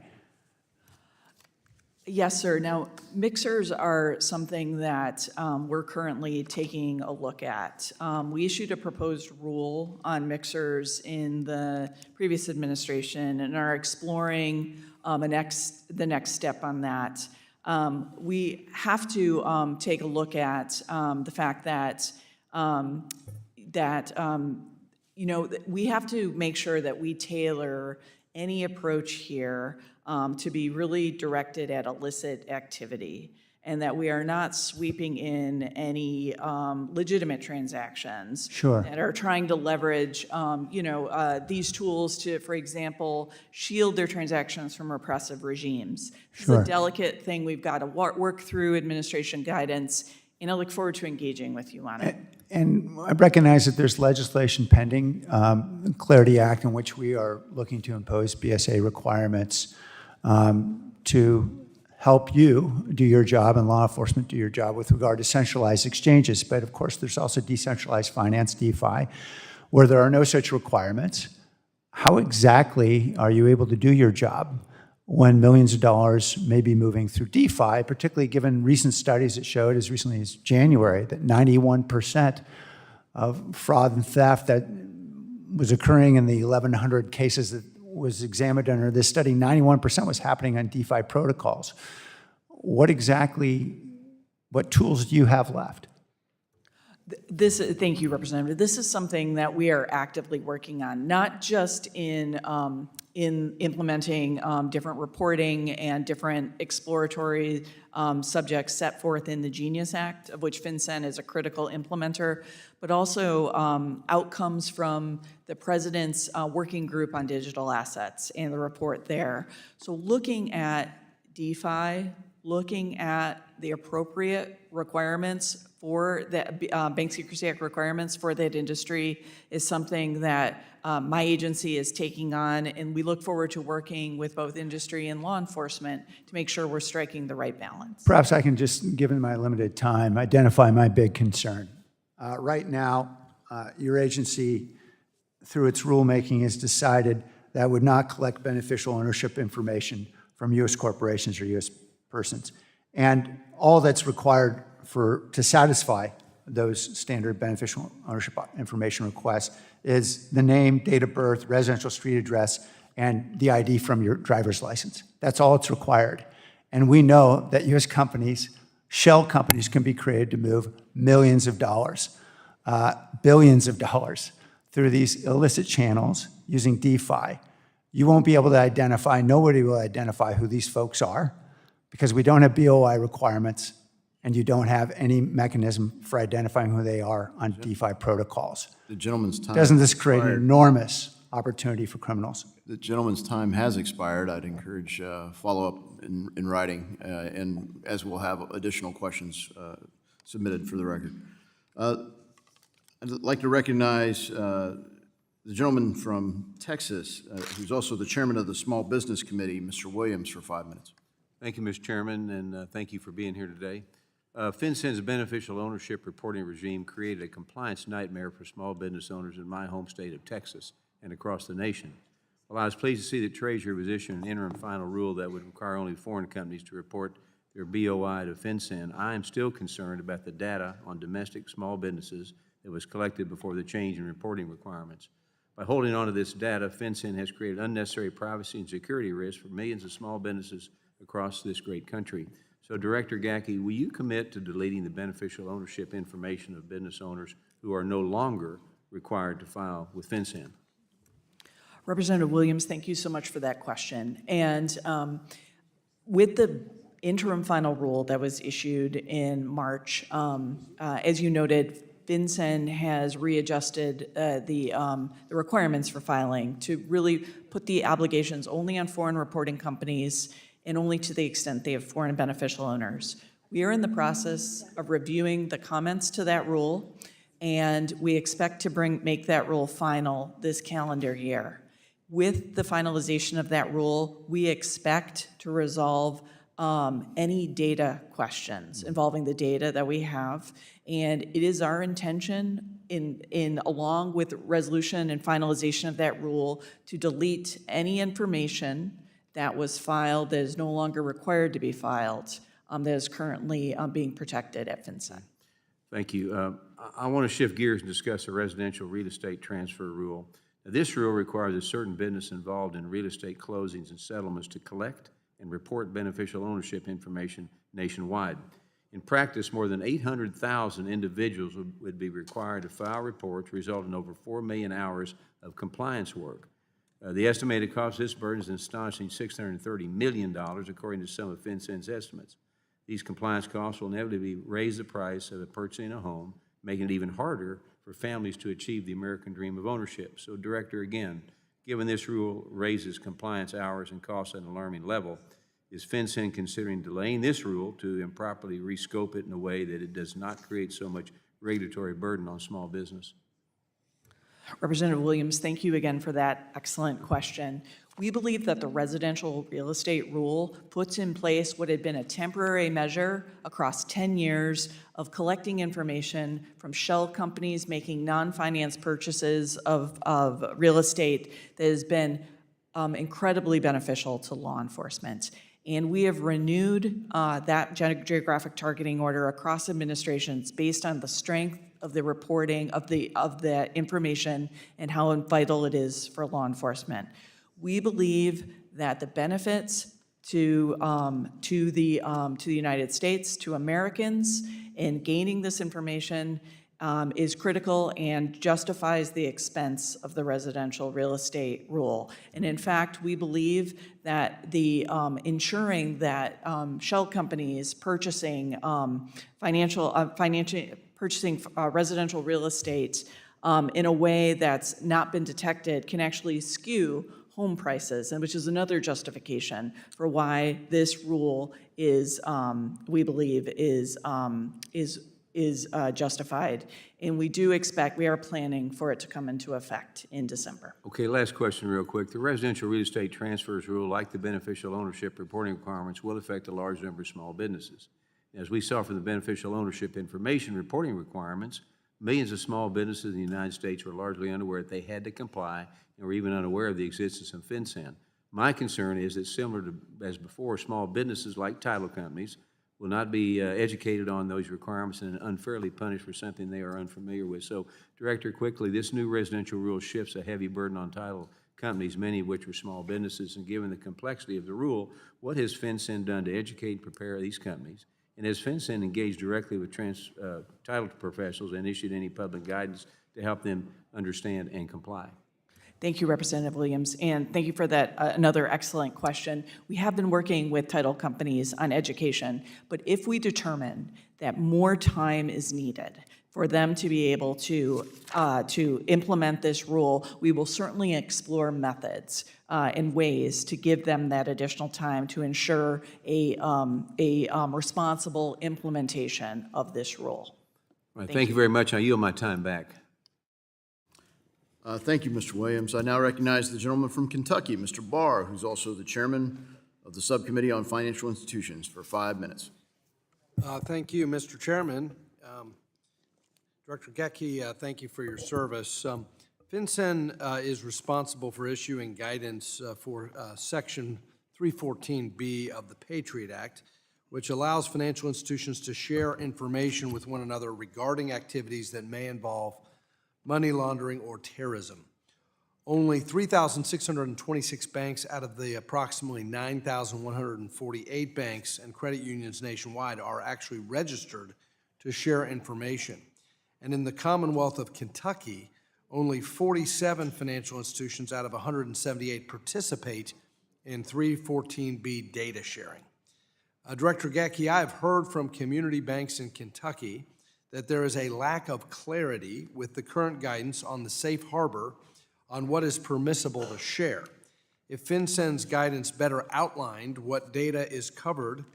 Yes, sir. Now, mixers are something that we're currently taking a look at. We issued a proposed rule on mixers in the previous administration and are exploring the next step on that. We have to take a look at the fact that we have to make sure that we tailor any approach here to be really directed at illicit activity, and that we are not sweeping in any legitimate transactions Sure. that are trying to leverage, these tools to, for example, shield their transactions from repressive regimes. This is Sure. a delicate thing we've got to work through administration guidance, and I look forward to engaging with you on it. And I recognize that there's legislation pending, the Clarity Act, in which we are looking to impose BSA requirements to help you do your job and law enforcement do your job with regard to centralized exchanges. But of course, there's also decentralized finance, DeFi, where there are no such requirements. How exactly are you able to do your job when millions of dollars may be moving through DeFi, particularly given recent studies that showed as recently as January that 91% of fraud and theft that was occurring in the 1,100 cases that was examined under this study, 91% was happening on DeFi protocols. What tools do you have left? Thank you, Representative. This is something that we are actively working on, not just in implementing different reporting and different exploratory subjects set forth in the Genius Act, of which FinCEN is a critical implementer, but also outcomes from the President's Working Group on Digital Assets and the report there. So looking at DeFi, looking at the appropriate requirements for the Bank Secrecy Act requirements for that industry is something that my agency is taking on, and we look forward to working with both industry and law enforcement to make sure we're striking the right balance. Perhaps I can just, given my limited time, identify my big concern. Right now, your agency, through its rulemaking, has decided that it would not collect beneficial ownership information from U.S. corporations or U.S. persons. And all that's required to satisfy those standard beneficial ownership information requests is the name, date of birth, residential street address, and the ID from your driver's license. That's all it's required. And we know that U.S. companies, shell companies, can be created to move millions of dollars, billions of dollars through these illicit channels using DeFi. You won't be able to identify, nobody will identify who these folks are, because we don't have BOI requirements, and you don't have any mechanism for identifying who they are on DeFi protocols. The gentleman's time. Doesn't this create an expired. enormous opportunity for criminals? The gentleman's time has expired. I'd encourage follow-up in writing, and as we'll have additional questions submitted for the record. I'd like to recognize the gentleman from Texas, who's also the chairman of the Small Business Committee, Mr. Williams, for 5 minutes. Thank you, Mr. Chairman, and thank you for being here today. FinCEN's beneficial ownership reporting regime created a compliance nightmare for small business owners in my home state of Texas and across the nation. While I was pleased to see that Treasury was issuing an interim final rule that would require only foreign companies to report their BOI to FinCEN, I am still concerned about the data on domestic small businesses that was collected before the change in reporting requirements. By holding on to this data, FinCEN has created unnecessary privacy and security risks for millions of small businesses across this great country. So, Director Gacki, will you commit to deleting the beneficial ownership information of business owners who are no longer required to file with FinCEN? Representative Williams, thank you so much for that question. And with the interim final rule that was issued in March, as you noted, FinCEN has readjusted the requirements for filing to really put the obligations only on foreign reporting companies and only to the extent they have foreign beneficial owners. We are in the process of reviewing the comments to that rule, and we expect to make that rule final this calendar year. With the finalization of that rule, we expect to resolve any data questions involving the data that we have. And it is our intention, along with resolution and finalization of that rule, to delete any information that was filed that is no longer required to be filed, that is currently being protected at FinCEN. Thank you. I want to shift gears and discuss the residential real estate transfer rule. Now, this rule requires a certain business involved in real estate closings and settlements to collect and report beneficial ownership information nationwide. In practice, more than 800,000 individuals would be required to file reports, resulting in over 4 million hours of compliance work. The estimated cost of this burden is an astonishing $630 million, according to some of FinCEN's estimates. These compliance costs will inevitably raise the price of purchasing a home, making it even harder for families to achieve the American dream of ownership. So, Director, again, given this rule raises compliance hours and costs at an alarming level, is FinCEN considering delaying this rule to improperly rescope it in a way that it does not create so much regulatory burden on small business? Representative Williams, thank you again for that excellent question. We believe that the residential real estate rule puts in place what had been a temporary measure across 10 years of collecting information from shell companies making non-finance purchases of real estate that has been incredibly beneficial to law enforcement. And we have renewed that geographic targeting order across administrations based on the strength of the reporting of the information and how vital it is for law enforcement. We believe that the benefits to the United States, to Americans, in gaining this information is critical and justifies the expense of the residential real estate rule. And in fact, we believe that the ensuring that shell companies purchasing residential real estate in a way that's not been detected can actually skew home prices, and which is another justification for why this rule is, we believe, is justified. And we do expect, we are planning for it to come into effect in December. Okay, last question real quick. The residential real estate transfers rule, like the beneficial ownership reporting requirements, will affect a large number of small businesses. As we saw from the beneficial ownership information reporting requirements, millions of small businesses in the United States were largely unaware that they had to comply and were even unaware of the existence of FinCEN. My concern is that similar to as before, small businesses like title companies will not be educated on those requirements and unfairly punished for something they are unfamiliar with. So, Director, quickly, this new residential rule shifts a heavy burden on title companies, many of which are small businesses, and given the complexity of the rule, what has FinCEN done to educate and prepare these companies? And has FinCEN engaged directly with title professionals and issued any public guidance to help them understand and comply? Thank you, Representative Williams, and thank you for that another excellent question. We have been working with title companies on education, but if we determine that more time is needed for them to be able to implement this rule, we will certainly explore methods and ways to give them that additional time to ensure a responsible implementation of this rule. All right, thank you very much. I yield my time back. Thank you, Mr. Williams. I now recognize the gentleman from Kentucky, Mr. Barr, who's also the chairman of the Subcommittee on Financial Institutions, for 5 minutes. Thank you, Mr. Chairman. Director Gacki, thank you for your service. FinCEN is responsible for issuing guidance for Section 314B of the Patriot Act, which allows financial institutions to share information with one another regarding activities that may involve money laundering or terrorism. Only 3,626 banks out of the approximately 9,148 banks and credit unions nationwide are actually registered to share information. And in the Commonwealth of Kentucky, only 47 financial institutions out of 178 participate in 314B data sharing. Director Gacki, I have heard from community banks in Kentucky that there is a lack of clarity with the current guidance on the safe harbor on what is permissible to share. if FinCEN's guidance better outlined what data is covered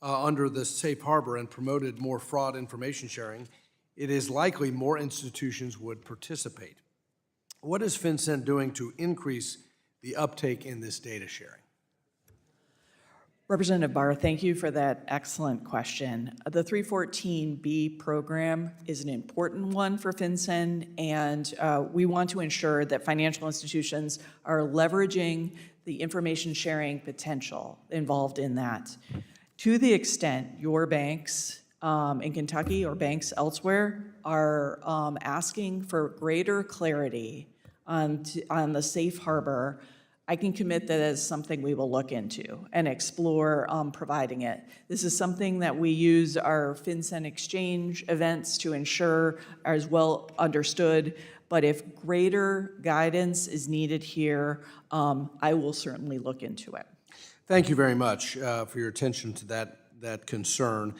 under the safe harbor and promoted more fraud information sharing, it is likely more institutions would participate. What is FinCEN doing to increase the uptake in this data sharing? Representative Barr, thank you for that excellent question. The 314B program is an important one for FinCEN, and we want to ensure that financial institutions are leveraging the information sharing potential involved in that. To the extent your banks in Kentucky or banks elsewhere are asking for greater clarity on the safe harbor, I can commit that as something we will look into and explore providing it. This is something that we use our FinCEN exchange events to ensure are as well understood, but if greater guidance is needed here, I will certainly look into it. Thank you very much for your attention to that concern.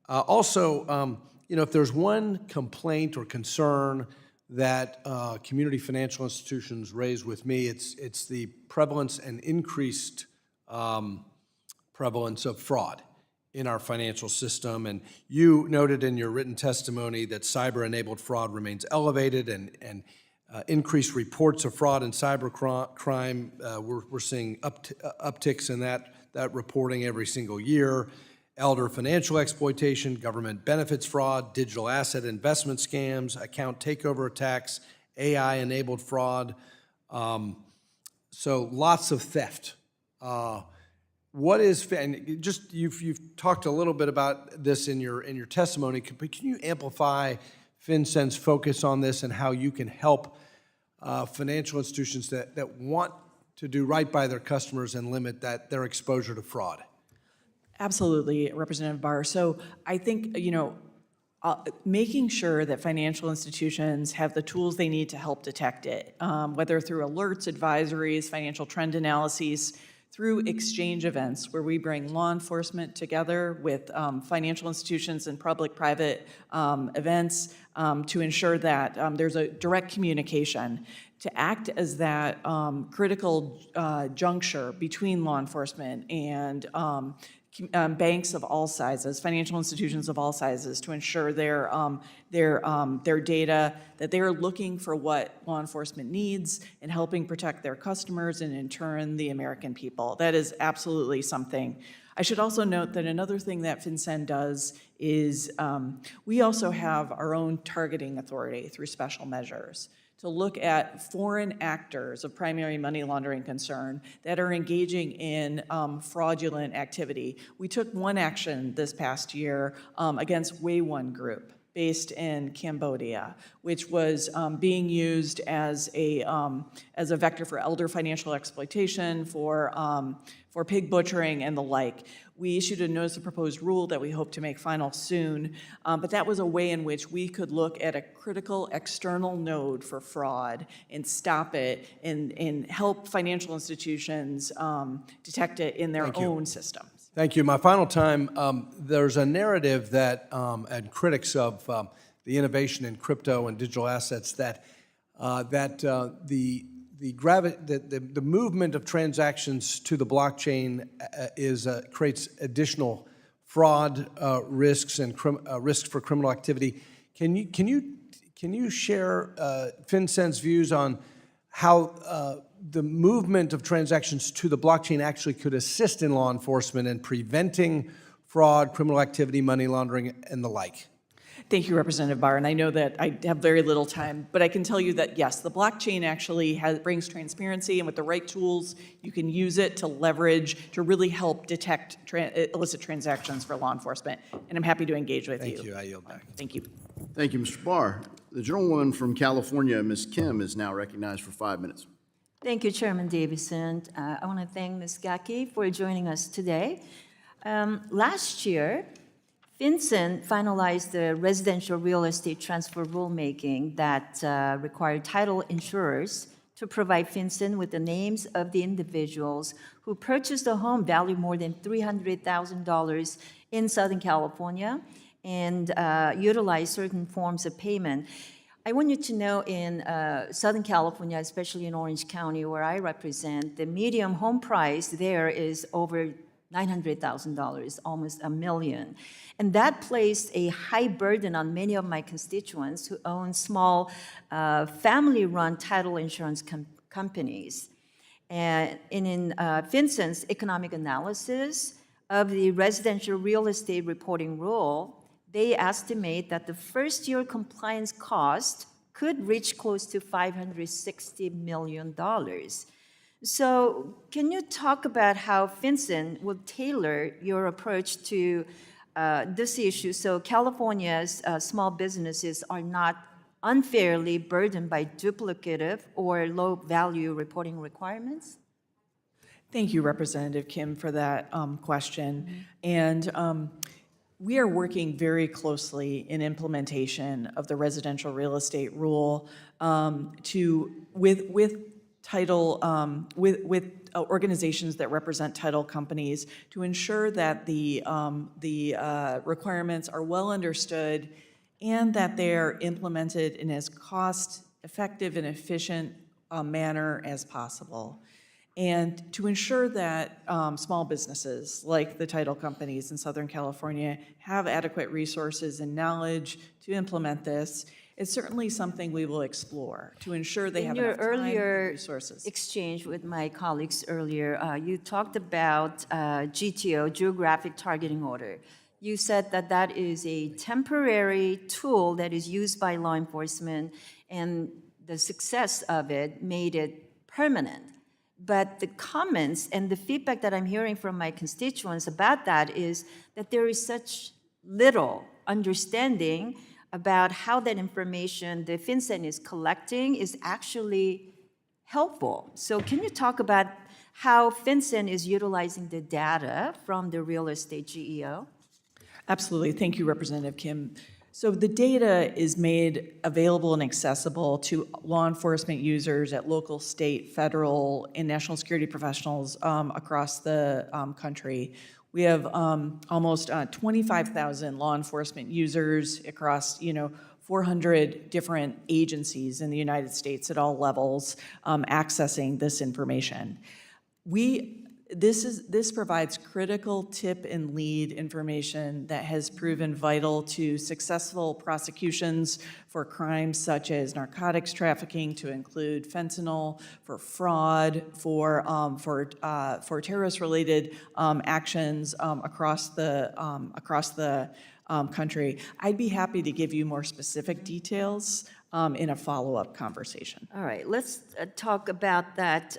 Also, if there's one complaint or concern that community financial institutions raise with me, it's the prevalence and increased prevalence of fraud in our financial system. And you noted in your written testimony that cyber-enabled fraud remains elevated, and increased reports of fraud and cyber crime. We're seeing upticks in that reporting every single year. Elder financial exploitation, government benefits fraud, digital asset investment scams, account takeover attacks, AI-enabled fraud. So lots of theft. What is, and just you've talked a little bit about this in your testimony, but can you amplify FinCEN's focus on this and how you can help financial institutions that want to do right by their customers and limit their exposure to fraud? Absolutely, Representative Barr. So I think, making sure that financial institutions have the tools they need to help detect it, whether through alerts, advisories, financial trend analyses, through exchange events where we bring law enforcement together with financial institutions and public-private events to ensure that there's a direct communication, to act as that critical juncture between law enforcement and banks of all sizes, financial institutions of all sizes, to ensure their data, that they're looking for what law enforcement needs and helping protect their customers and in turn the American people. That is absolutely something. I should also note that another thing that FinCEN does is we also have our own targeting authority through special measures to look at foreign actors of primary money laundering concern that are engaging in fraudulent activity. We took one action this past year against Way1 Group, based in Cambodia, which was being used as a vector for elder financial exploitation, for pig butchering and the like. We issued a notice of proposed rule that we hope to make final soon, but that was a way in which we could look at a critical external node for fraud and stop it and help financial institutions detect it in their own systems. Thank you. My final time, there's a narrative that, and critics of the innovation in crypto and digital assets, that the movement of transactions to the blockchain creates additional fraud risks and risks for criminal activity. Can you share FinCEN's views on how the movement of transactions to the blockchain actually could assist in law enforcement in preventing fraud, criminal activity, money laundering, and the like? Thank you, Representative Barr, and I know that I have very little time, but I can tell you that, yes, the blockchain actually brings transparency, and with the right tools, you can use it to leverage, to really help detect illicit transactions for law enforcement, and I'm happy to engage with you. Thank you. I yield back. Thank you. Thank you, Mr. Barr. The gentlewoman from California, Ms. Kim, is now recognized for 5 minutes. Thank you, Chairman Davidson. I want to thank Ms. Gacki for joining us today. Last year, FinCEN finalized the residential real estate transfer rulemaking that required title insurers to provide FinCEN with the names of the individuals who purchased a home valued more than $300,000 in Southern California and utilize certain forms of payment. I want you to know in Southern California, especially in Orange County, where I represent, the median home price there is over $900,000, almost $1 million. And that placed a high burden on many of my constituents who own small family-run title insurance companies. And in FinCEN's economic analysis of the residential real estate reporting rule, they estimate that the first-year compliance cost could reach close to $560 million. So can you talk about how FinCEN will tailor your approach to this issue so California's small businesses are not unfairly burdened by duplicative or low-value reporting requirements? Thank you, Representative Kim, for that question. And we are working very closely in implementation of the residential real estate rule with organizations that represent title companies to ensure that the requirements are well understood and that they're implemented in as cost-effective and efficient manner as possible. And to ensure that small businesses, like the title companies in Southern California, have adequate resources and knowledge to implement this, it's certainly something we will explore to ensure they have enough time and resources. In your earlier exchange with my colleagues earlier, you talked about GTO, Geographic Targeting Order. You said that that is a temporary tool that is used by law enforcement, and the success of it made it permanent. But the comments and the feedback that I'm hearing from my constituents about that is that there is such little understanding about how that information the FinCEN is collecting is actually helpful. So can you talk about how FinCEN is utilizing the data from the real estate GEO? Absolutely. Thank you, Representative Kim. So the data is made available and accessible to law enforcement users at local, state, federal, and national security professionals across the country. We have almost 25,000 law enforcement users across, 400 different agencies in the United States at all levels accessing this information. This provides critical tip and lead information that has proven vital to successful prosecutions for crimes such as narcotics trafficking, to include fentanyl, for fraud, for terrorist-related actions across the country. I'd be happy to give you more specific details in a follow-up conversation. All right, let's talk about that,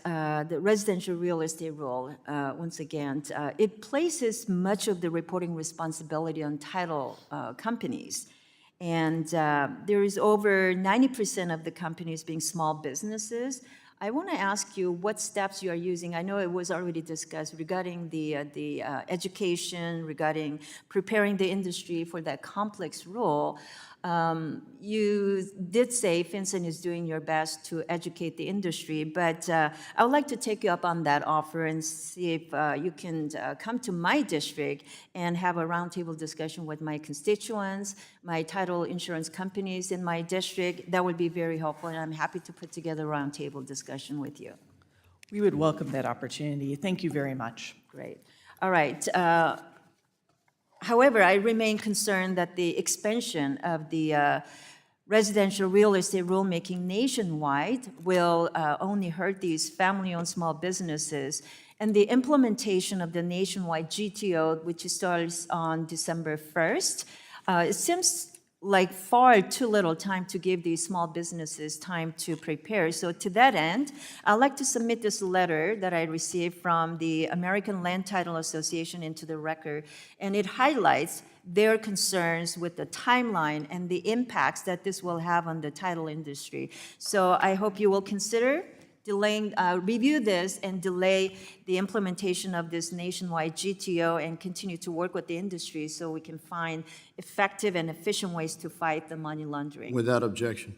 the residential real estate rule once again. It places much of the reporting responsibility on title companies. And there is over 90% of the companies being small businesses. I want to ask you what steps you are using. I know it was already discussed regarding the education, regarding preparing the industry for that complex rule. You did say FinCEN is doing your best to educate the industry, but I would like to take you up on that offer and see if you can come to my district and have a roundtable discussion with my constituents, my title insurance companies in my district. That would be very helpful, and I'm happy to put together a roundtable discussion with you. We would welcome that opportunity. Thank you very much. Great. All right. However, I remain concerned that the expansion of the residential real estate rulemaking nationwide will only hurt these family-owned small businesses. And the implementation of the nationwide GTO, which starts on December 1st, it seems like far too little time to give these small businesses time to prepare. So to that end, I'd like to submit this letter that I received from the American Land Title Association into the record, and it highlights their concerns with the timeline and the impacts that this will have on the title industry. So I hope you will consider delaying, review this and delay the implementation of this nationwide GTO and continue to work with the industry so we can find effective and efficient ways to fight the money laundering. Without objection.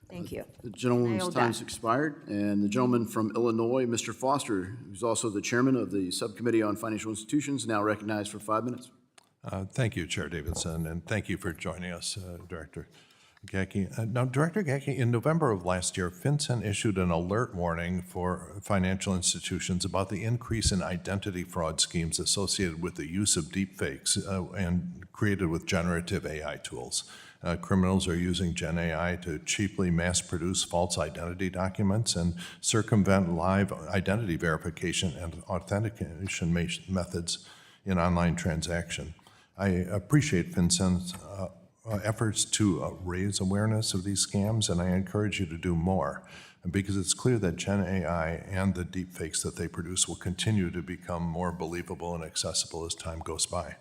Thank you. The gentleman's Nailed time's that. expired, and the gentleman from Illinois, Mr. Foster, who's also the chairman of the Subcommittee on Financial Institutions, now recognized for 5 minutes. Thank you, Chair Davidson, and thank you for joining us, Director. Gacki. Now, Director Gacki, in November of last year, FinCEN issued an alert warning for financial institutions about the increase in identity fraud schemes associated with the use of deepfakes and created with generative AI tools. Criminals are using Gen AI to cheaply mass-produce false identity documents and circumvent live identity verification and authentication methods in online transaction. I appreciate FinCEN's efforts to raise awareness of these scams, and I encourage you to do more, because it's clear that Gen AI and the deepfakes that they produce will continue to become more believable and accessible as time goes by.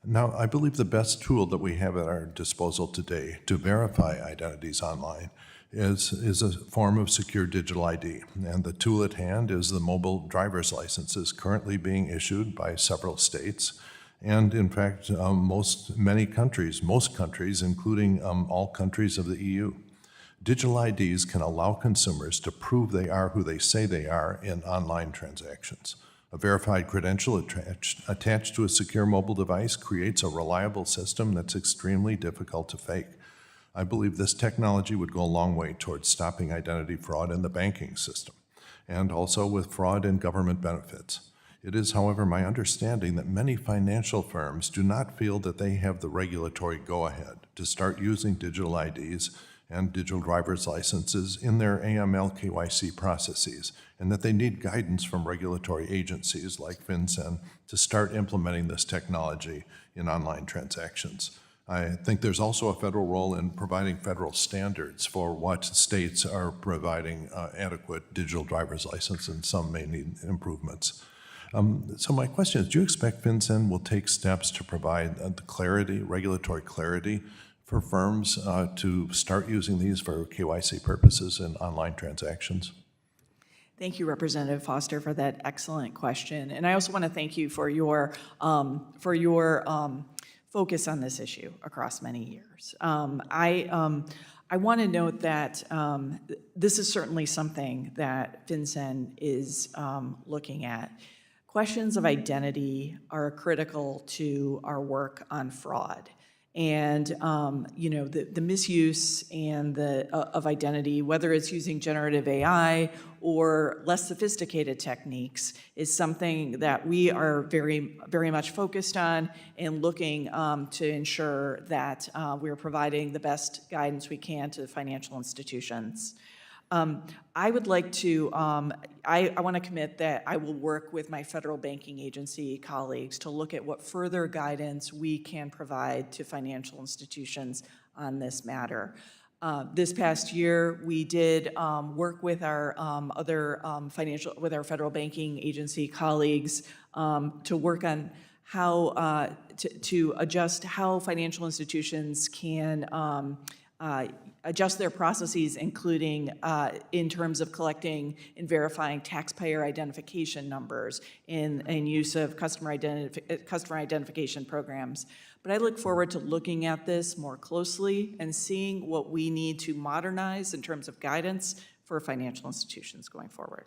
Now, I believe the best tool that we have at our disposal today to verify identities online is a form of secure digital ID, and the tool at hand is the mobile driver's licenses currently being issued by several states. And in fact, most countries, including all countries of the EU. Digital IDs can allow consumers to prove they are who they say they are in online transactions. A verified credential attached to a secure mobile device creates a reliable system that's extremely difficult to fake. I believe this technology would go a long way towards stopping identity fraud in the banking system, and also with fraud in government benefits. It is, however, my understanding that many financial firms do not feel that they have the regulatory go-ahead to start using digital IDs and digital driver's licenses in their AML KYC processes, and that they need guidance from regulatory agencies like FinCEN to start implementing this technology in online transactions. I think there's also a federal role in providing federal standards for what states are providing adequate digital driver's license, and some may need improvements. So my question is, do you expect FinCEN will take steps to provide the clarity, regulatory clarity for firms to start using these for KYC purposes in online transactions? Thank you, Representative Foster, for that excellent question. And I also want to thank you for your focus on this issue across many years. I want to note that this is certainly something that FinCEN is looking at. Questions of identity are critical to our work on fraud. And the misuse and of identity, whether it's using generative AI or less sophisticated techniques, is something that we are very, very much focused on and looking to ensure that we are providing the best guidance we can to financial institutions. I would like to, I want to commit that I will work with my federal banking agency colleagues to look at what further guidance we can provide to financial institutions on this matter. This past year, we did work with our with our federal banking agency colleagues to work on how to adjust how financial institutions can adjust their processes, including in terms of collecting and verifying taxpayer identification numbers and use of customer identification programs. But I look forward to looking at this more closely and seeing what we need to modernize in terms of guidance for financial institutions going forward.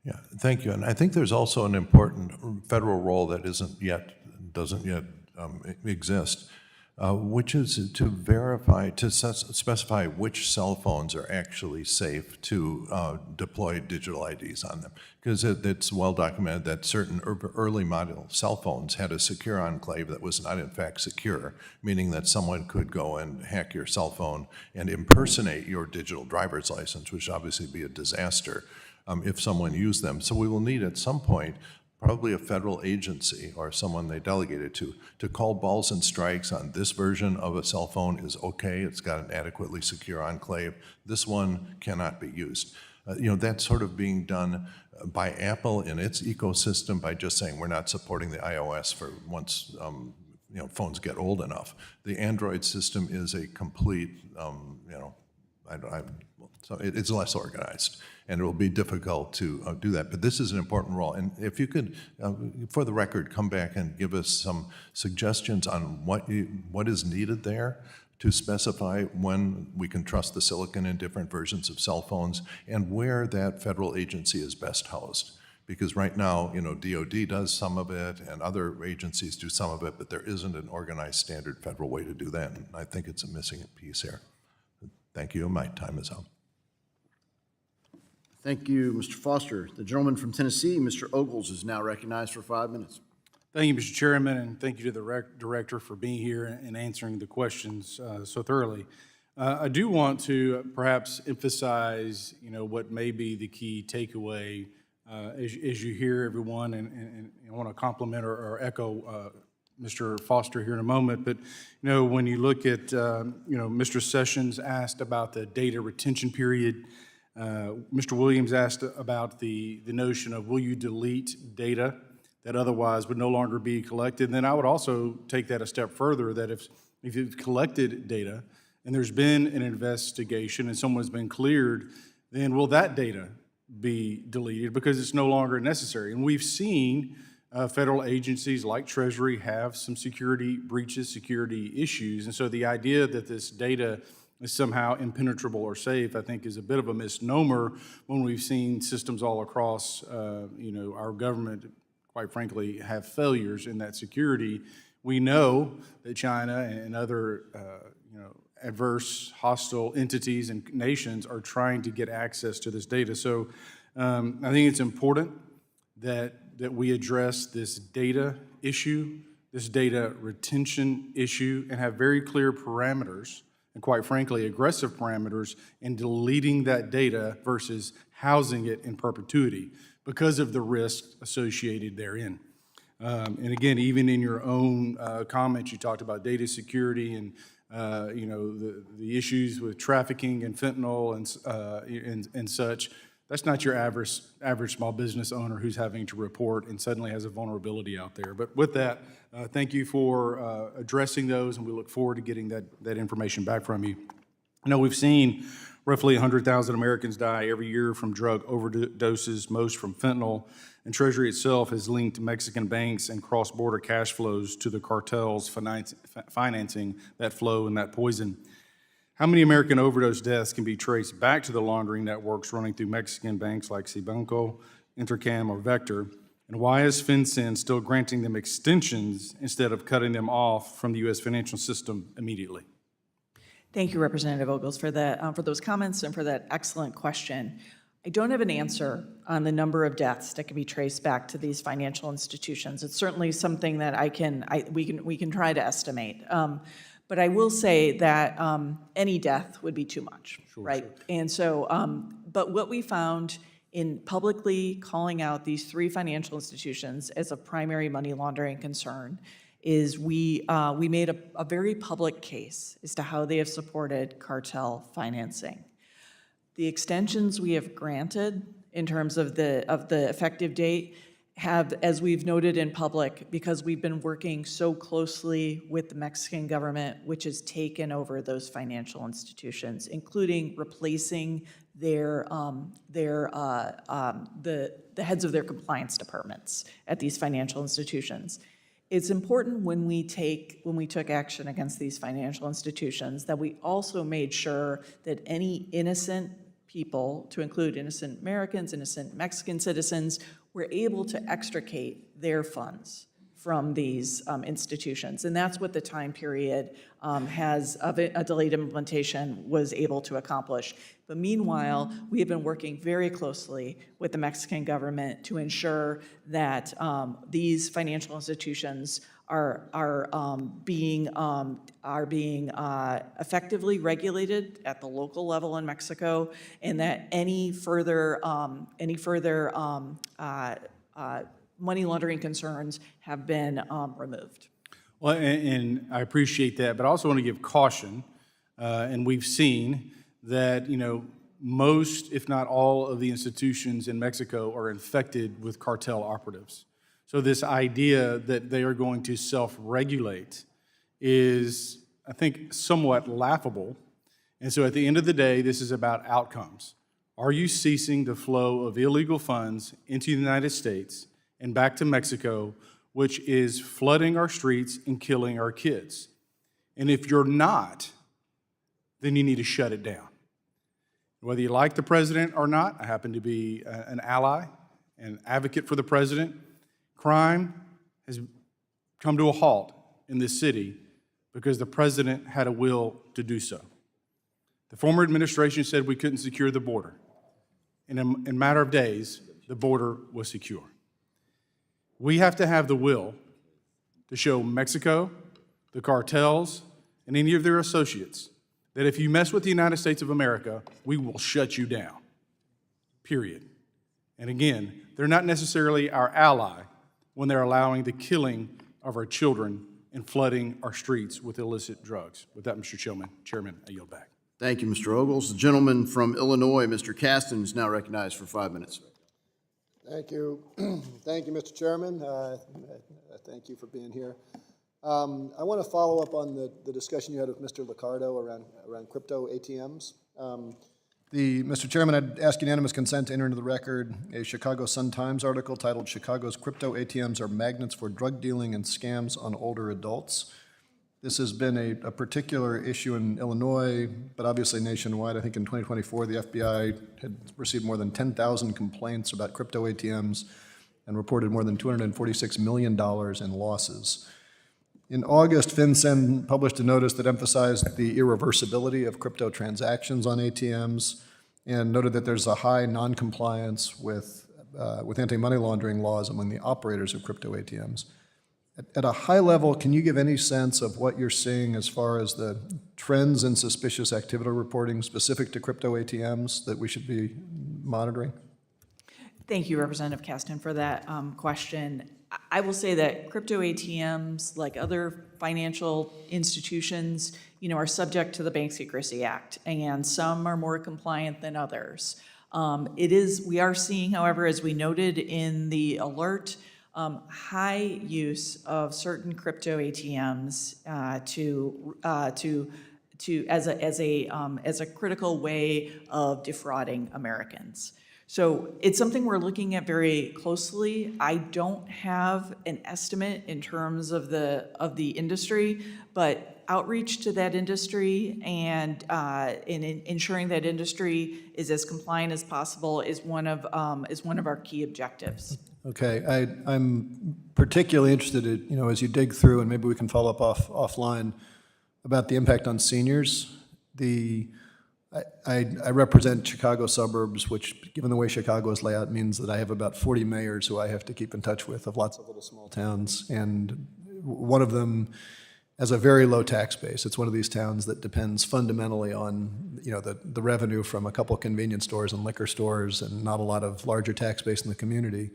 Yeah, thank you. And I think there's also an important federal role that doesn't yet exist, which is to verify, to specify which cell phones are actually safe to deploy digital IDs on them. Because it's well documented that certain early model cell phones had a secure enclave that was not in fact secure, meaning that someone could go and hack your cell phone and impersonate your digital driver's license, which would obviously be a disaster if someone used them. So we will need at some point probably a federal agency or someone they delegated to call balls and strikes on this version of a cell phone is okay, it's got an adequately secure enclave, this one cannot be used. That's sort of being done by Apple in its ecosystem by just saying we're not supporting the iOS for once phones get old enough. The Android system is a complete, so it's less organized, and it will be difficult to do that. But this is an important role. And if you could, for the record, come back and give us some suggestions on what is needed there to specify when we can trust the silicon in different versions of cell phones and where that federal agency is best housed. Because right now, DOD does some of it and other agencies do some of it, but there isn't an organized standard federal way to do that. And I think it's a missing piece here. Thank you, and my time is up. Thank you, Mr. Foster. The gentleman from Tennessee, Mr. Ogles, is now recognized for 5 minutes. Thank you, Mr. Chairman, and thank you to the Director for being here and answering the questions so thoroughly. I do want to perhaps emphasize, what may be the key takeaway as you hear everyone, and I want to compliment or echo Mr. Foster here in a moment, but, when you look at, Mr. Sessions asked about the data retention period. Mr. Williams asked about the notion of will you delete data that otherwise would no longer be collected. And then I would also take that a step further, that if you've collected data and there's been an investigation and someone's been cleared, then will that data be deleted because it's no longer necessary? And we've seen federal agencies like Treasury have some security breaches, security issues. And so the idea that this data is somehow impenetrable or safe, I think, is a bit of a misnomer when we've seen systems all across, our government, quite frankly, have failures in that security. We know that China and other, adverse, hostile entities and nations are trying to get access to this data. So I think it's important that we address this data issue, this data retention issue, and have very clear parameters, and quite frankly, aggressive parameters in deleting that data versus housing it in perpetuity because of the risks associated therein. And again, even in your own comments, you talked about data security and the issues with trafficking and fentanyl and such. That's not your average small business owner who's having to report and suddenly has a vulnerability out there. But with that, thank you for addressing those, and we look forward to getting that information back from you. I know we've seen roughly 100,000 Americans die every year from drug overdoses, most from fentanyl, and Treasury itself has linked Mexican banks and cross-border cash flows to the cartels financing that flow and that poison. How many American overdose deaths can be traced back to the laundering networks running through Mexican banks like Cibanco, Intercam, or Vector? And why is FinCEN still granting them extensions instead of cutting them off from the U.S. financial system immediately? Thank you, Representative Ogles, for those comments and for that excellent question. I don't have an answer on the number of deaths that can be traced back to these financial institutions. It's certainly something that we can try to estimate. But I will say that any death would be too much, right? Sure. And so, but what we found in publicly calling out these three financial institutions as a primary money laundering concern is we made a very public case as to how they have supported cartel financing. The extensions we have granted in terms of the effective date have, as we've noted in public, because we've been working so closely with the Mexican government, which has taken over those financial institutions, including replacing the heads of their compliance departments at these financial institutions. It's important when we took action against these financial institutions that we also made sure that any innocent people, to include innocent Americans, innocent Mexican citizens, were able to extricate their funds from these institutions. And that's what the time period of a delayed implementation was able to accomplish. But meanwhile, we have been working very closely with the Mexican government to ensure that these financial institutions are being effectively regulated at the local level in Mexico, and that any further money laundering concerns have been removed. Well, and I appreciate that, but I also want to give caution, and we've seen that, most, if not all, of the institutions in Mexico are infected with cartel operatives. So this idea that they are going to self-regulate is, I think, somewhat laughable. And so at the end of the day, this is about outcomes. Are you ceasing the flow of illegal funds into the United States and back to Mexico, which is flooding our streets and killing our kids? And if you're not, then you need to shut it down. Whether you like the president or not, I happen to be an ally, an advocate for the president. Crime has come to a halt in this city because the president had a will to do so. The former administration said we couldn't secure the border. In a matter of days, the border was secure. We have to have the will to show Mexico, the cartels, and any of their associates that if you mess with the United States of America, we will shut you down, period. And again, they're not necessarily our ally when they're allowing the killing of our children and flooding our streets with illicit drugs. With that, Mr. Chairman, I yield back. Thank you, Mr. Ogles. The gentleman from Illinois, Mr. Caston, is now recognized for 5 minutes. Thank you. Thank you, Mr. Chairman. Thank you for being here. I want to follow up on the discussion you had with Mr. Liccardo around crypto ATMs. Mr. Chairman, I'd ask unanimous consent to enter into the record a Chicago Sun-Times article titled "Chicago's Crypto ATMs Are Magnets for Drug Dealing and Scams on Older Adults." This has been a particular issue in Illinois, but obviously nationwide. I think in 2024, the FBI had received more than 10,000 complaints about crypto ATMs and reported more than $246 million in losses. In August, FinCEN published a notice that emphasized the irreversibility of crypto transactions on ATMs and noted that there's a high non-compliance with anti-money laundering laws among the operators of crypto ATMs. At a high level, can you give any sense of what you're seeing as far as the trends in suspicious activity reporting specific to crypto ATMs that we should be monitoring? Thank you, Representative Caston, for that question. I will say that crypto ATMs, like other financial institutions, are subject to the Bank Secrecy Act, and some are more compliant than others. We are seeing, however, as we noted in the alert, high use of certain crypto ATMs as a critical way of defrauding Americans. So it's something we're looking at very closely. I don't have an estimate in terms of the industry, but outreach to that industry and in ensuring that industry is as compliant as possible is one of our key objectives. Okay, I'm particularly interested in, as you dig through, and maybe we can follow up offline, about the impact on seniors. I represent Chicago suburbs, which, given the way Chicago is laid out, means that I have about 40 mayors who I have to keep in touch with of lots of little small towns, and one of them has a very low tax base. It's one of these towns that depends fundamentally on the revenue from a couple convenience stores and liquor stores and not a lot of larger tax base in the community.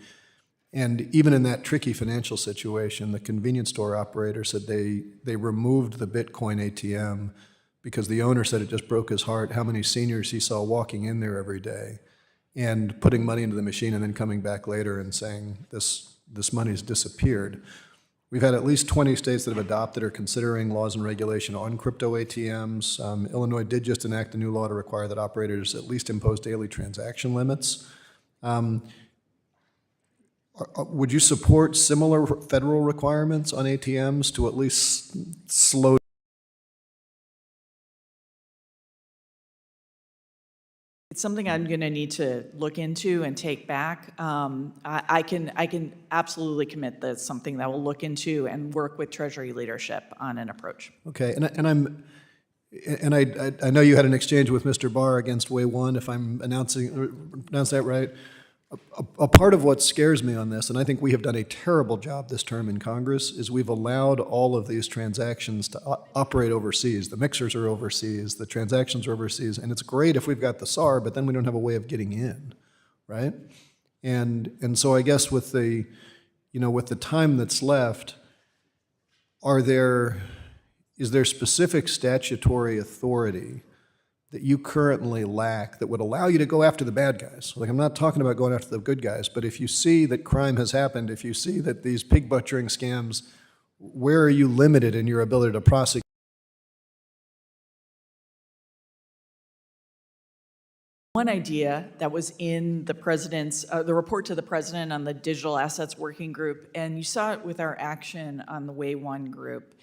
And even in that tricky financial situation, the convenience store operator said they removed the Bitcoin ATM because the owner said it just broke his heart how many seniors he saw walking in there every day and putting money into the machine and then coming back later and saying, this money's disappeared. We've had at least 20 states that have adopted or considering laws and regulation on crypto ATMs. Illinois did just enact a new law to require that operators at least impose daily transaction limits. Would you support similar federal requirements on ATMs to at least slow? It's something I'm going to need to look into and take back. I can absolutely commit that it's something that we'll look into and work with Treasury leadership on an approach. Okay, and I know you had an exchange with Mr. Barr against Way One, if I'm pronounce that right. A part of what scares me on this, and I think we have done a terrible job this term in Congress, is we've allowed all of these transactions to operate overseas. The mixers are overseas, the transactions are overseas, and it's great if we've got the SAR, but then we don't have a way of getting in, right? And so I guess with the time that's left, is there specific statutory authority that you currently lack that would allow you to go after the bad guys? Like, I'm not talking about going after the good guys, but if you see that crime has happened, if you see that these pig butchering scams, where are you limited in your ability to prosecute? One idea that was in the president's, the report to the president on the digital assets working group, and you saw it with our action on the Way One group,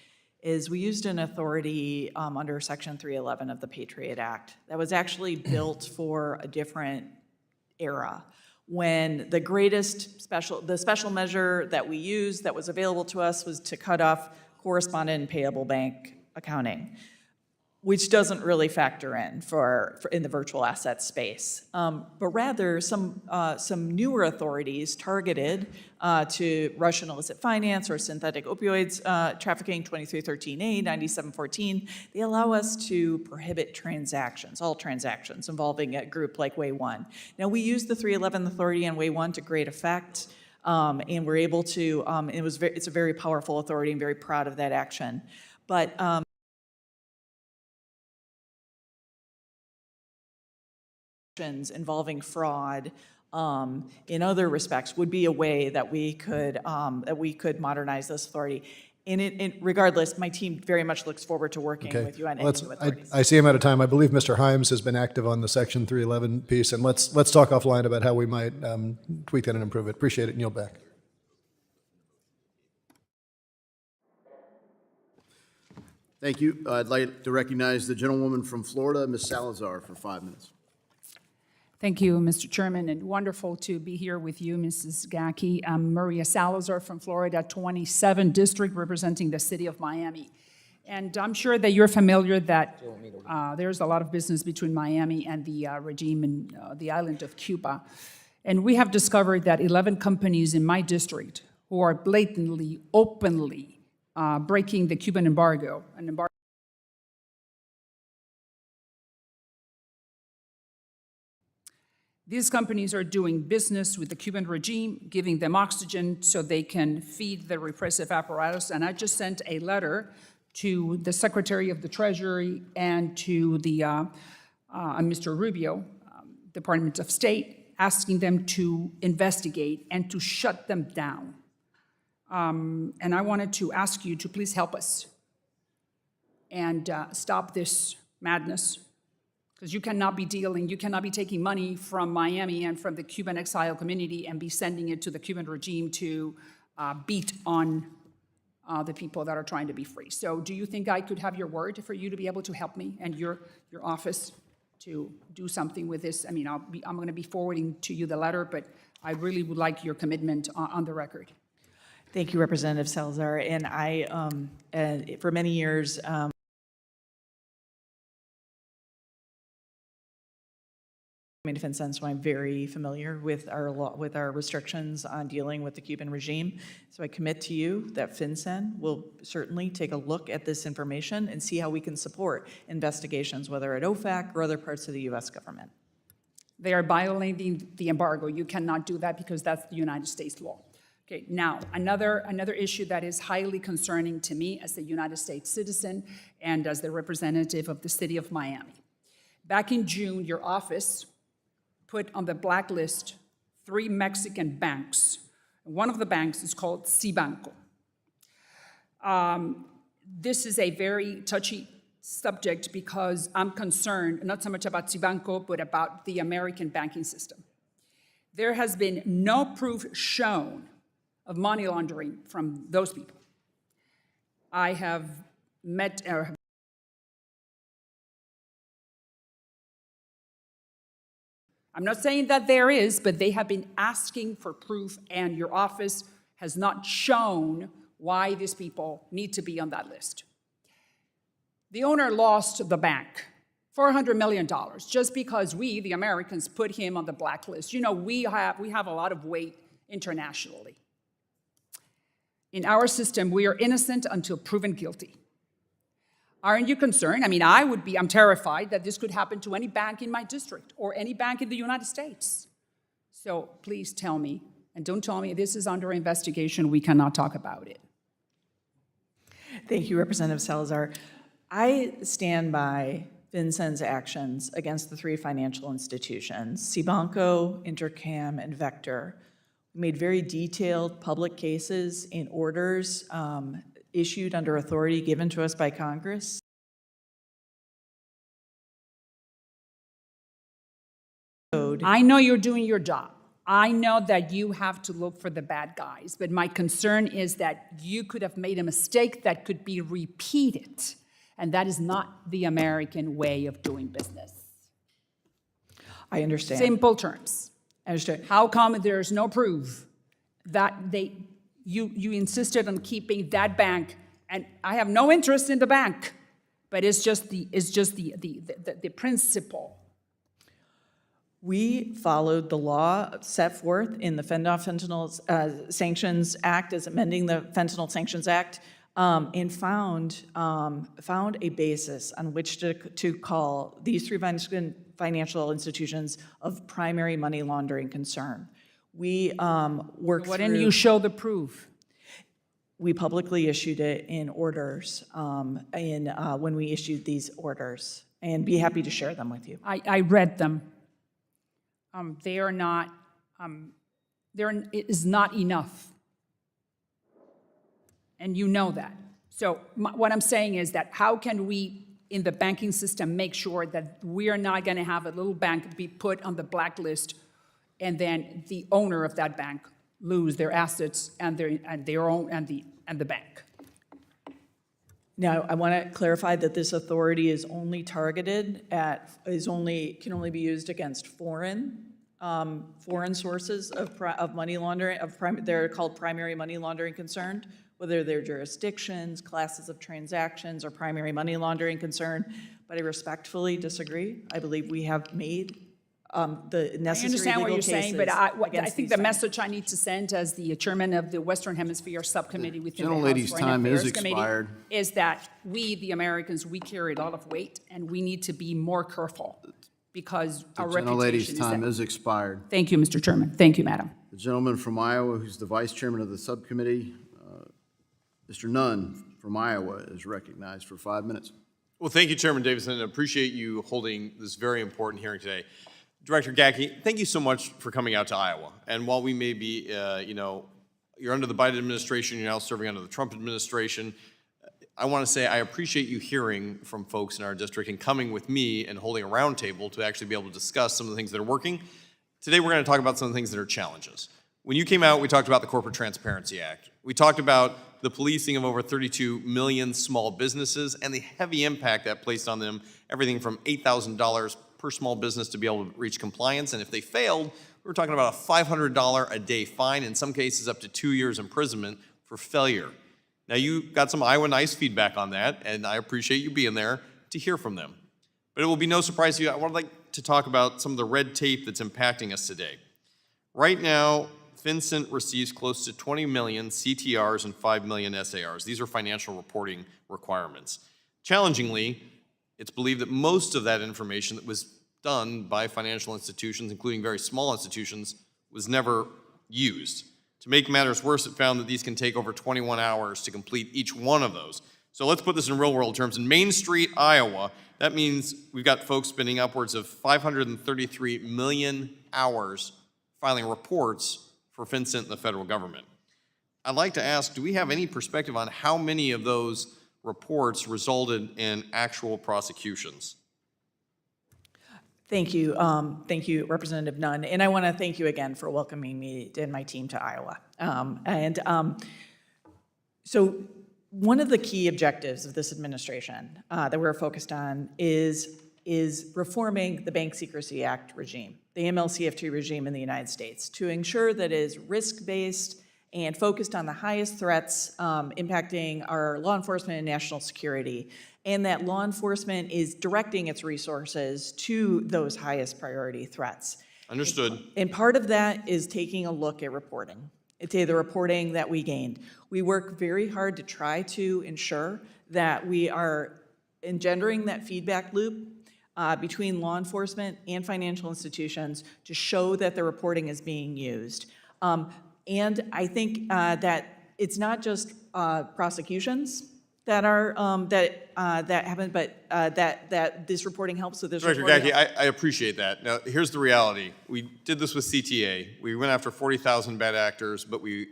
is we used an authority under Section 311 of the Patriot Act that was actually built for a different era, when the special measure that we used that was available to us was to cut off correspondent and payable bank accounting. which doesn't really factor in for in the virtual asset space, but rather some newer authorities targeted to Russian illicit finance or synthetic opioids trafficking, 2313A, 9714. They allow us to prohibit transactions, all transactions involving a group like Way One. Now, we use the 311 authority on Way One to great effect, and we're able to. It's a very powerful authority. I'm very proud of that action, but. Involving fraud in other respects would be a way that we could modernize this authority. And regardless, my team very much looks forward to working with you on any new authorities. I see I'm out of time. I believe Mr. Himes has been active on the Section 311 piece, and let's talk offline about how we might tweak that and improve it. Appreciate it, and yield back. Thank you. I'd like to recognize the gentlewoman from Florida, Ms. Salazar, for 5 minutes. Thank you, Mr. Chairman, and wonderful to be here with you, Mrs. Gacki. I'm Maria Salazar from Florida, 27 District, representing the city of Miami. And I'm sure that you're familiar that there's a lot of business between Miami and the regime in the island of Cuba. And we have discovered that 11 companies in my district who are blatantly, openly breaking the Cuban embargo, an embargo These companies are doing business with the Cuban regime, giving them oxygen so they can feed the repressive apparatus. And I just sent a letter to the Secretary of the Treasury and to the Mr. Rubio, Department of State, asking them to investigate and to shut them down. And I wanted to ask you to please help us and stop this madness. Because you cannot be taking money from Miami and from the Cuban exile community and be sending it to the Cuban regime to beat on the people that are trying to be free. So do you think I could have your word for you to be able to help me and your office to do something with this? I mean, I'm going to be forwarding to you the letter, but I really would like your commitment on the record. Thank you, Representative Salazar. And I, for many years, FinCEN, so I'm very familiar with our restrictions on dealing with the Cuban regime. So I commit to you that FinCEN will certainly take a look at this information and see how we can support investigations, whether at OFAC or other parts of the U.S. government. They are violating the embargo. You cannot do that because that's the United States law. Okay, now, another issue that is highly concerning to me as a United States citizen and as the representative of the city of Miami. Back in June, your office put on the blacklist 3 Mexican banks. One of the banks is called Cibanco. This is a very touchy subject because I'm concerned not so much about Cibanco, but about the American banking system. There has been no proof shown of money laundering from those people. I have met I'm not saying that there is, but they have been asking for proof, and your office has not shown why these people need to be on that list. The owner lost the bank, $400 million, just because we, the Americans, put him on the blacklist. You know, we have a lot of weight internationally. In our system, we are innocent until proven guilty. Aren't you concerned? I mean, I'm terrified that this could happen to any bank in my district or any bank in the United States. So please tell me, and don't tell me this is under investigation, we cannot talk about it. Thank you, Representative Salazar. I stand by FinCEN's actions against the 3 financial institutions, Cibanco, Intercam, and Vector. We made very detailed public cases in orders issued under authority given to us by Congress. I know you're doing your job. I know that you have to look for the bad guys, but my concern is that you could have made a mistake that could be repeated, and that is not the American way of doing business. I understand. Simple terms. I understand. How come there's no proof that you insisted on keeping that bank, and I have no interest in the bank, but it's just the principle. We followed the law set forth in the Fentanyl Sanctions Act, as amending the Fentanyl Sanctions Act, and found a basis on which to call these three financial institutions of primary money laundering concern. We worked Why didn't you show the proof? We publicly issued it in orders when we issued these orders, and be happy to share them with you. I read them. They are not, it is not enough. And you know that. So what I'm saying is that how can we, in the banking system, make sure that we are not going to have a little bank be put on the blacklist and then the owner of that bank lose their assets and their own and the bank? Now, I want to clarify that this authority is only targeted at, can only be used against foreign sources of money laundering, they're called primary money laundering concerned, whether they're jurisdictions, classes of transactions, or primary money laundering concern. But I respectfully disagree. I believe we have made the necessary legal cases. I understand what you're saying, but I think the these message I need to send as the chairman of the Western Hemisphere Subcommittee within the House Gentlelady's Foreign time is Affairs Committee expired. is that we, the Americans, we carry a lot of weight, and we need to be more careful because our The reputation gentlelady's time that. is expired. Thank you, Mr. Chairman. Thank you, Madam. The gentleman from Iowa, who's the vice chairman of the subcommittee, Mr. Nunn from Iowa, is recognized for 5 minutes. Well, thank you, Chairman Davidson, and appreciate you holding this very important hearing today. Director Gacki, thank you so much for coming out to Iowa. And while we may be, you're under the Biden administration, you're now serving under the Trump administration, I want to say I appreciate you hearing from folks in our district and coming with me and holding a roundtable to actually be able to discuss some of the things that are working. Today, we're going to talk about some of the things that are challenges. When you came out, we talked about the Corporate Transparency Act. We talked about the policing of over 32 million small businesses and the heavy impact that placed on them, everything from $8,000 per small business to be able to reach compliance. And if they failed, we're talking about a $500 a day fine, in some cases up to 2 years imprisonment for failure. Now, you got some Iowa Nice feedback on that, and I appreciate you being there to hear from them. But it will be no surprise to you, I would like to talk about some of the red tape that's impacting us today. Right now, FinCEN receives close to 20 million CTRs and 5 million SARs. These are financial reporting requirements. Challengingly, it's believed that most of that information that was done by financial institutions, including very small institutions, was never used. To make matters worse, it found that these can take over 21 hours to complete each one of those. So let's put this in real world terms. In Main Street, Iowa, that means we've got folks spending upwards of 533 million hours filing reports for FinCEN and the federal government. I'd like to ask, do we have any perspective on how many of those reports resulted in actual prosecutions? Thank you. Thank you, Representative Nunn. And I want to thank you again for welcoming me and my team to Iowa. So one of the key objectives of this administration that we're focused on is reforming the Bank Secrecy Act regime, the MLCFT regime in the United States, to ensure that it is risk-based and focused on the highest threats impacting our law enforcement and national security, and that law enforcement is directing its resources to those highest priority threats. Understood. And part of that is taking a look at reporting. It's the reporting that we gained. We work very hard to try to ensure that we are engendering that feedback loop between law enforcement and financial institutions to show that the reporting is being used. And I think that it's not just prosecutions that are that happen, but that this reporting helps with this. Director Gacki, I appreciate that. Now, here's the reality. We did this with CTA. We went after 40,000 bad actors, but we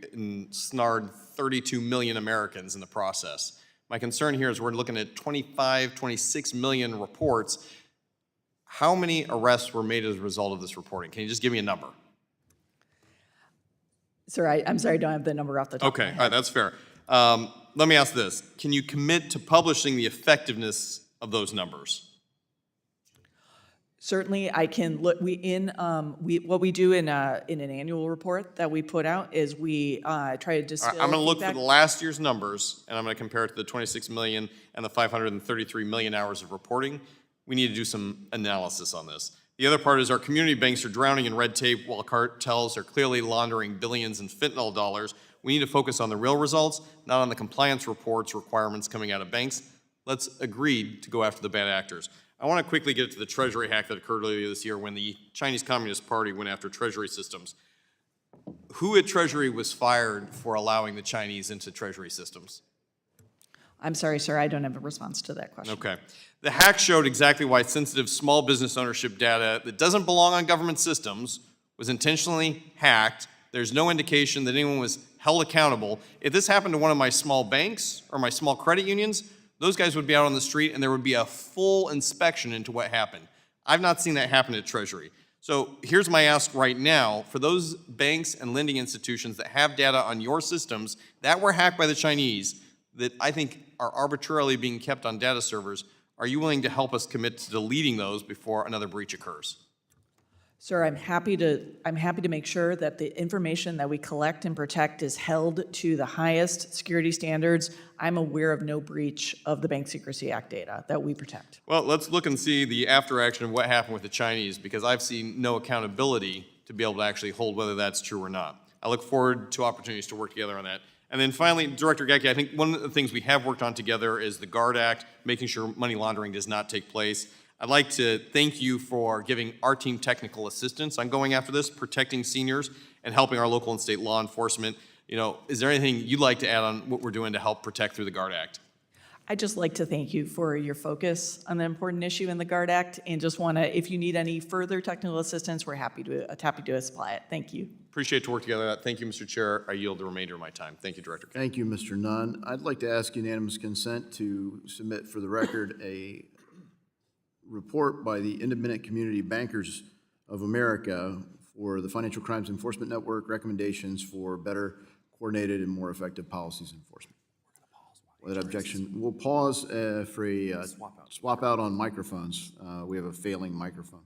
snared 32 million Americans in the process. My concern here is we're looking at 25, 26 million reports. How many arrests were made as a result of this reporting? Can you just give me a number? Sir, I'm sorry, I don't have the number off the top of my Okay, head. all right, that's fair. Let me ask this. Can you commit to publishing the effectiveness of those numbers? Certainly, I can look, what we do in an annual report that we put out is we try to distill I'm going to look for feedback. the last year's numbers, and I'm going to compare it to the 26 million and the 533 million hours of reporting. We need to do some analysis on this. The other part is our community banks are drowning in red tape while cartels are clearly laundering billions in fentanyl dollars. We need to focus on the real results, not on the compliance reports requirements coming out of banks. Let's agree to go after the bad actors. I want to quickly get to the Treasury hack that occurred earlier this year when the Chinese Communist Party went after Treasury systems. Who at Treasury was fired for allowing the Chinese into Treasury systems? I'm sorry, sir, I don't have a response to that question. Okay. The hack showed exactly why sensitive small business ownership data that doesn't belong on government systems was intentionally hacked. There's no indication that anyone was held accountable. If this happened to one of my small banks or my small credit unions, those guys would be out on the street and there would be a full inspection into what happened. I've not seen that happen at Treasury. So here's my ask right now. For those banks and lending institutions that have data on your systems that were hacked by the Chinese that I think are arbitrarily being kept on data servers, are you willing to help us commit to deleting those before another breach occurs? Sir, I'm happy to make sure that the information that we collect and protect is held to the highest security standards. I'm aware of no breach of the Bank Secrecy Act data that we protect. Well, let's look and see the after action of what happened with the Chinese, because I've seen no accountability to be able to actually hold whether that's true or not. I look forward to opportunities to work together on that. And then finally, Director Gacki, I think one of the things we have worked on together is the GUARD Act, making sure money laundering does not take place. I'd like to thank you for giving our team technical assistance on going after this, protecting seniors, and helping our local and state law enforcement. You know, is there anything you'd like to add on what we're doing to help protect through the GUARD Act? I'd just like to thank you for your focus on the important issue in the GUARD Act, and just want to, if you need any further technical assistance, we're happy to supply it. Thank you. Appreciate to work together. Thank you, Mr. Chair. I yield the remainder of my time. Thank you, Director. Thank you, Mr. Nunn. I'd like to ask unanimous consent to submit for the record a report by the Independent Community Bankers of America for the Financial Crimes Enforcement Network, recommendations for better coordinated and more effective policies enforcement. Without objection, we'll pause for a swap out on microphones. We have a failing microphone.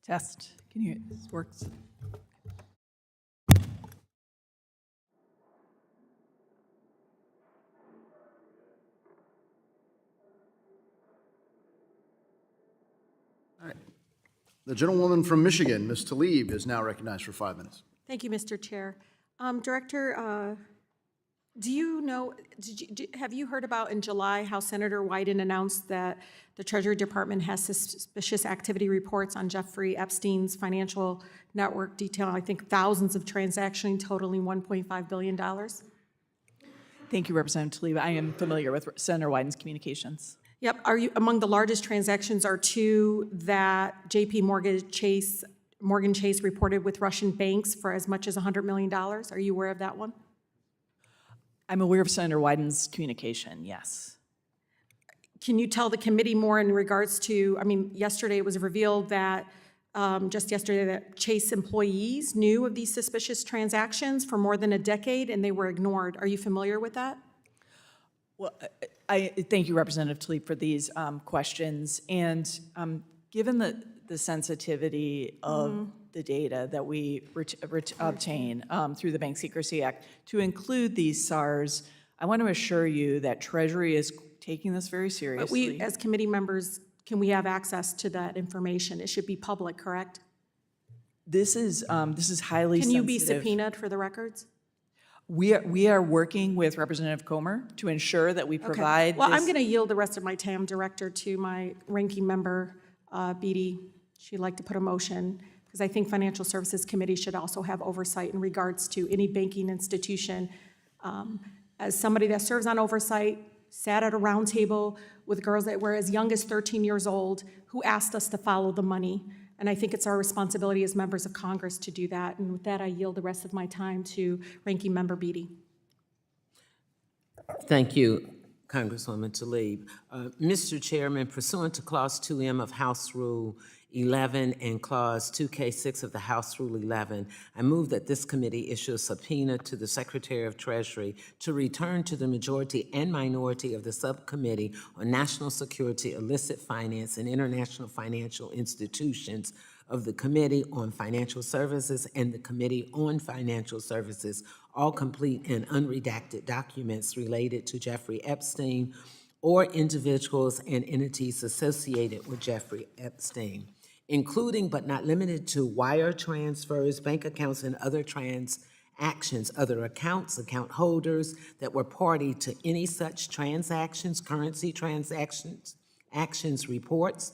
Test. Can you, this works? The gentlewoman from Michigan, Ms. Tlaib, is now recognized for 5 minutes. Thank you, Mr. Chair. Director, do you know, have you heard about in July how Senator Wyden announced that the Treasury Department has suspicious activity reports on Jeffrey Epstein's financial network detailing, I think, thousands of transactions totaling $1.5 billion? Thank you, Representative Tlaib. I am familiar with Senator Wyden's communications. Yep. Are you, among the largest transactions are two that JP Morgan Chase reported with Russian banks for as much as $100 million. Are you aware of that one? I'm aware of Senator Wyden's communication, yes. Can you tell the committee more in regards to, I mean, yesterday it was revealed that, just yesterday, that Chase employees knew of these suspicious transactions for more than a decade and they were ignored. Are you familiar with that? Well, I thank you, Representative Tlaib, for these questions. And given the sensitivity of the data that we obtain through the Bank Secrecy Act, to include these SARs, I want to assure you that Treasury is taking this very seriously. But we, as committee members, can we have access to that information? It should be public, correct? This is highly sensitive. Can you be subpoenaed for the records? We are working with Representative Comer to ensure that we provide. Well, I'm going to yield the rest of my time, Director, to my ranking member, Beatty. She'd like to put a motion, because I think Financial Services Committee should also have oversight in regards to any banking institution. As somebody that serves on oversight, sat at a round table with girls that were as young as 13 years old who asked us to follow the money. And I think it's our responsibility as members of Congress to do that. And with that, I yield the rest of my time to Ranking Member Beatty. Thank you, Congresswoman Tlaib. Mr. Chairman, pursuant to Clause 2M of House Rule 11 and Clause 2K6 of the House Rule 11, I move that this committee issue a subpoena to the Secretary of Treasury to return to the majority and minority of the Subcommittee on National Security, Illicit Finance, and International Financial Institutions of the Committee on Financial Services and the Committee on Financial Services all complete and unredacted documents related to Jeffrey Epstein or individuals and entities associated with Jeffrey Epstein, including but not limited to wire transfers, bank accounts, and other transactions, other accounts, account holders that were party to any such transactions, currency transactions, actions reports,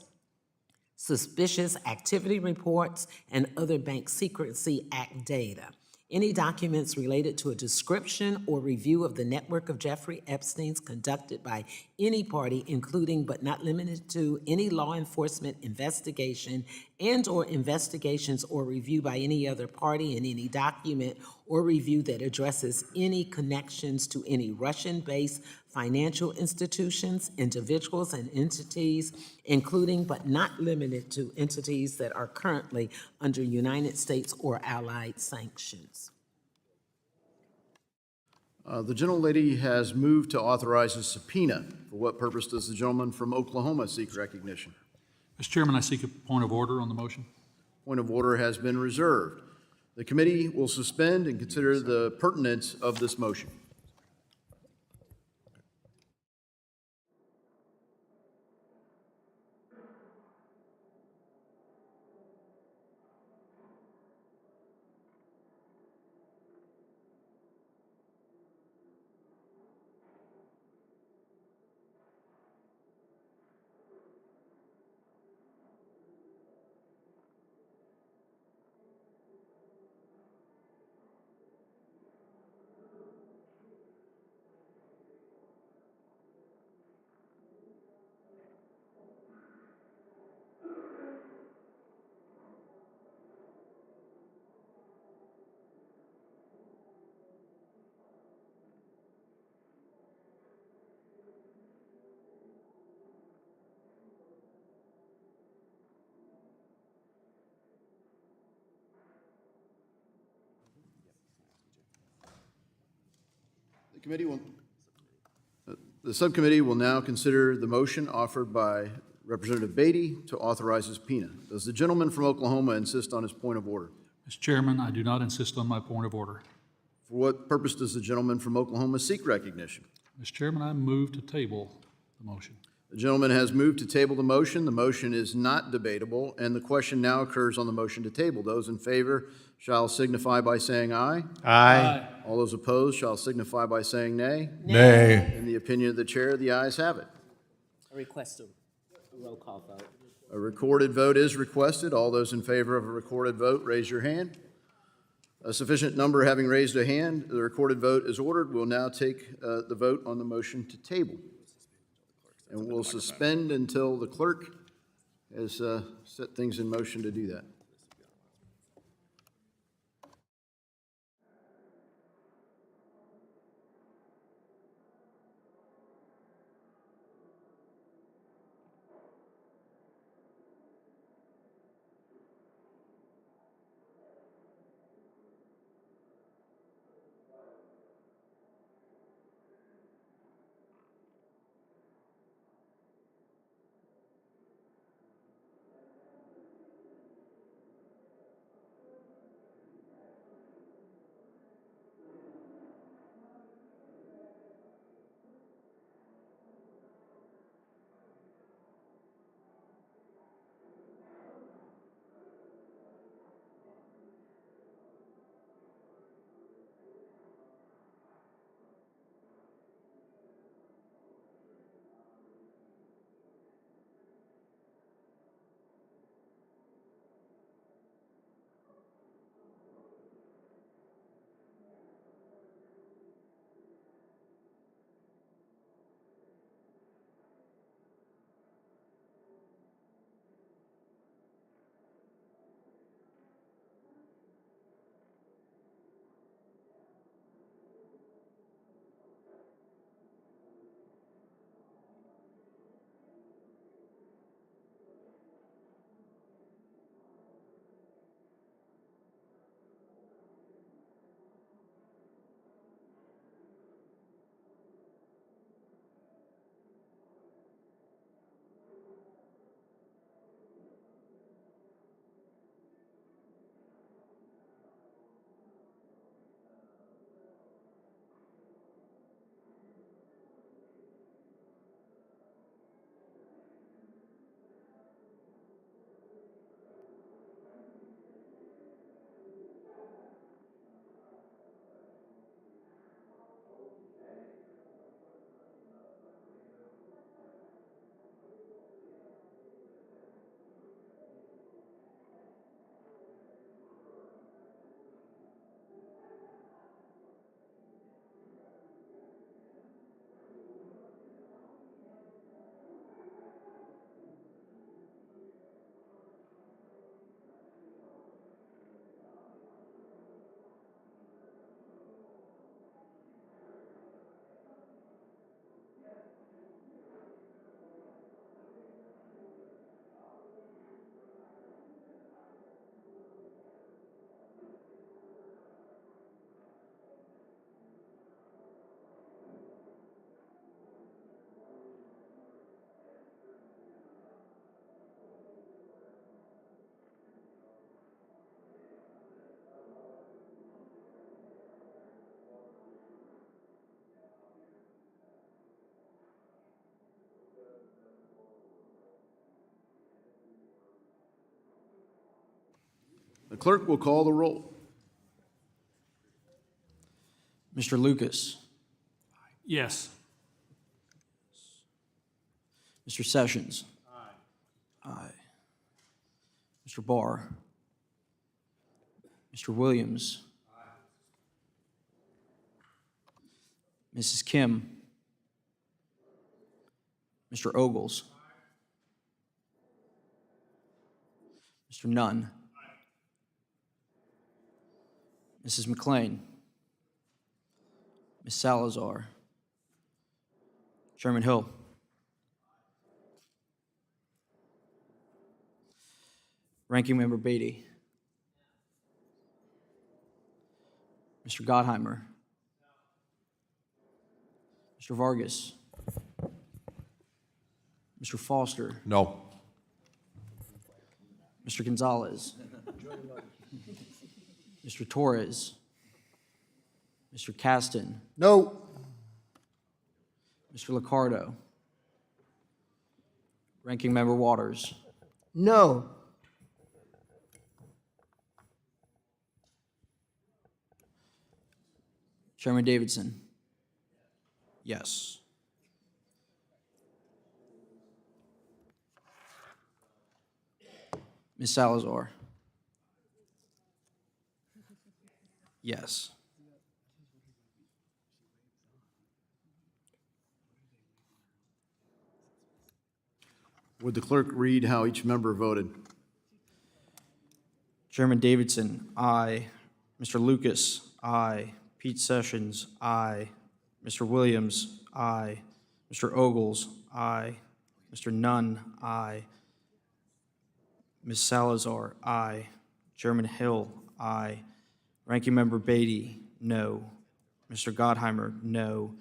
suspicious activity reports, and other Bank Secrecy Act data. Any documents related to a description or review of the network of Jeffrey Epstein's conducted by any party, including but not limited to any law enforcement investigation and/or investigations or review by any other party, and any document or review that addresses any connections to any Russian-based financial institutions, individuals, and entities, including but not limited to entities that are currently under United States or allied sanctions. The gentlelady has moved to authorize a subpoena. For what purpose does the gentleman from Oklahoma seek recognition? Mr. Chairman, I seek a point of order on the motion. Point of order has been reserved. The committee will suspend and consider the pertinence of this motion. The subcommittee will now consider the motion offered by Representative Beatty to authorize a subpoena. Does the gentleman from Oklahoma insist on his point of order? Mr. Chairman, I do not insist on my point of order. For what purpose does the gentleman from Oklahoma seek recognition? Mr. Chairman, I move to table the motion. The gentleman has moved to table the motion. The motion is not debatable, and the question now occurs on the motion to table. Those in favor shall signify by saying aye. Aye. All those opposed shall signify by saying nay. Nay. In the opinion of the chair, the ayes have it. I request a roll call vote. A recorded vote is requested. All those in favor of a recorded vote, raise your hand. A sufficient number having raised a hand, the recorded vote is ordered. We'll now take the vote on the motion to table. And we'll suspend until the clerk has set things in motion to do that. The clerk will call the roll. Mr. Lucas. Yes. Mr. Sessions. Aye. Mr. Barr. Mr. Williams. Mrs. Kim. Mr. Ogles. Mr. Nunn. Mrs. McLean. Ms. Salazar. Chairman Hill. Ranking Member Beatty. Mr. Gottheimer. Mr. Vargas. Mr. Foster, No. Mr. Gonzalez, Mr. Torres, Mr. Caston, No. Mr. Liccardo, Ranking Member Waters, No. Chairman Davidson. Yes. Ms. Salazar. Yes. Would the clerk read how each member voted? Chairman Davidson, aye. Mr. Lucas, aye. Pete Sessions, aye. Mr. Williams, aye. Mr. Ogles, aye. Mr. Nunn, aye. Ms. Salazar, aye. Chairman Hill, aye. Ranking Member Beatty, no. Mr. Gottheimer, no.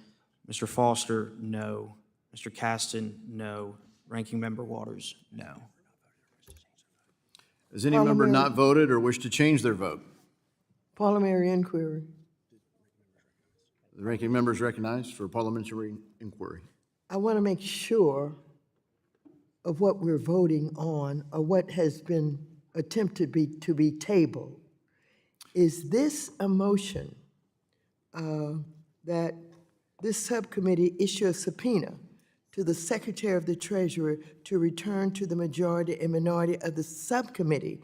Mr. Foster, no. Mr. Caston, no. Ranking Member Waters, no. Has any member not voted or wish to change their vote? Parliamentary inquiry. The ranking member is recognized for parliamentary inquiry. I want to make sure of what we're voting on or what has been attempted to be tabled. Is this a motion that this subcommittee issue a subpoena to the Secretary of the Treasury to return to the majority and minority of the Subcommittee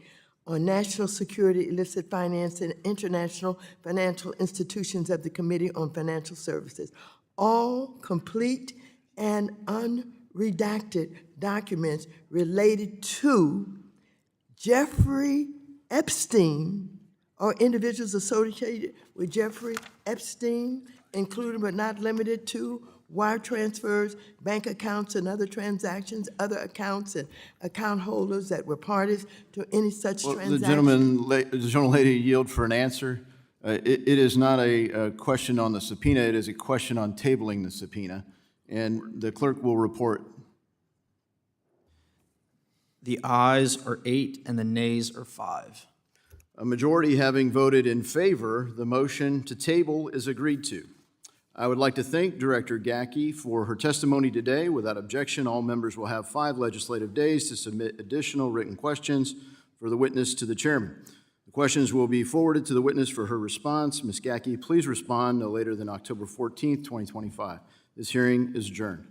on National Security, Illicit Finance, and International Financial Institutions of the Committee on Financial Services, all complete and unredacted documents related to Jeffrey Epstein or individuals associated with Jeffrey Epstein, including but not limited to wire transfers, bank accounts, and other transactions, other accounts and account holders that were parties to any such transaction. The gentlelady yield for an answer. It is not a question on the subpoena. It is a question on tabling the subpoena, and the clerk will report. The ayes are 8 and the nays are 5. A majority having voted in favor, the motion to table is agreed to. I would like to thank Director Gacki for her testimony today. Without objection, all members will have 5 legislative days to submit additional written questions for the witness to the chairman. The questions will be forwarded to the witness for her response. Ms. Gacki, please respond no later than October 14th, 2025. This hearing is adjourned.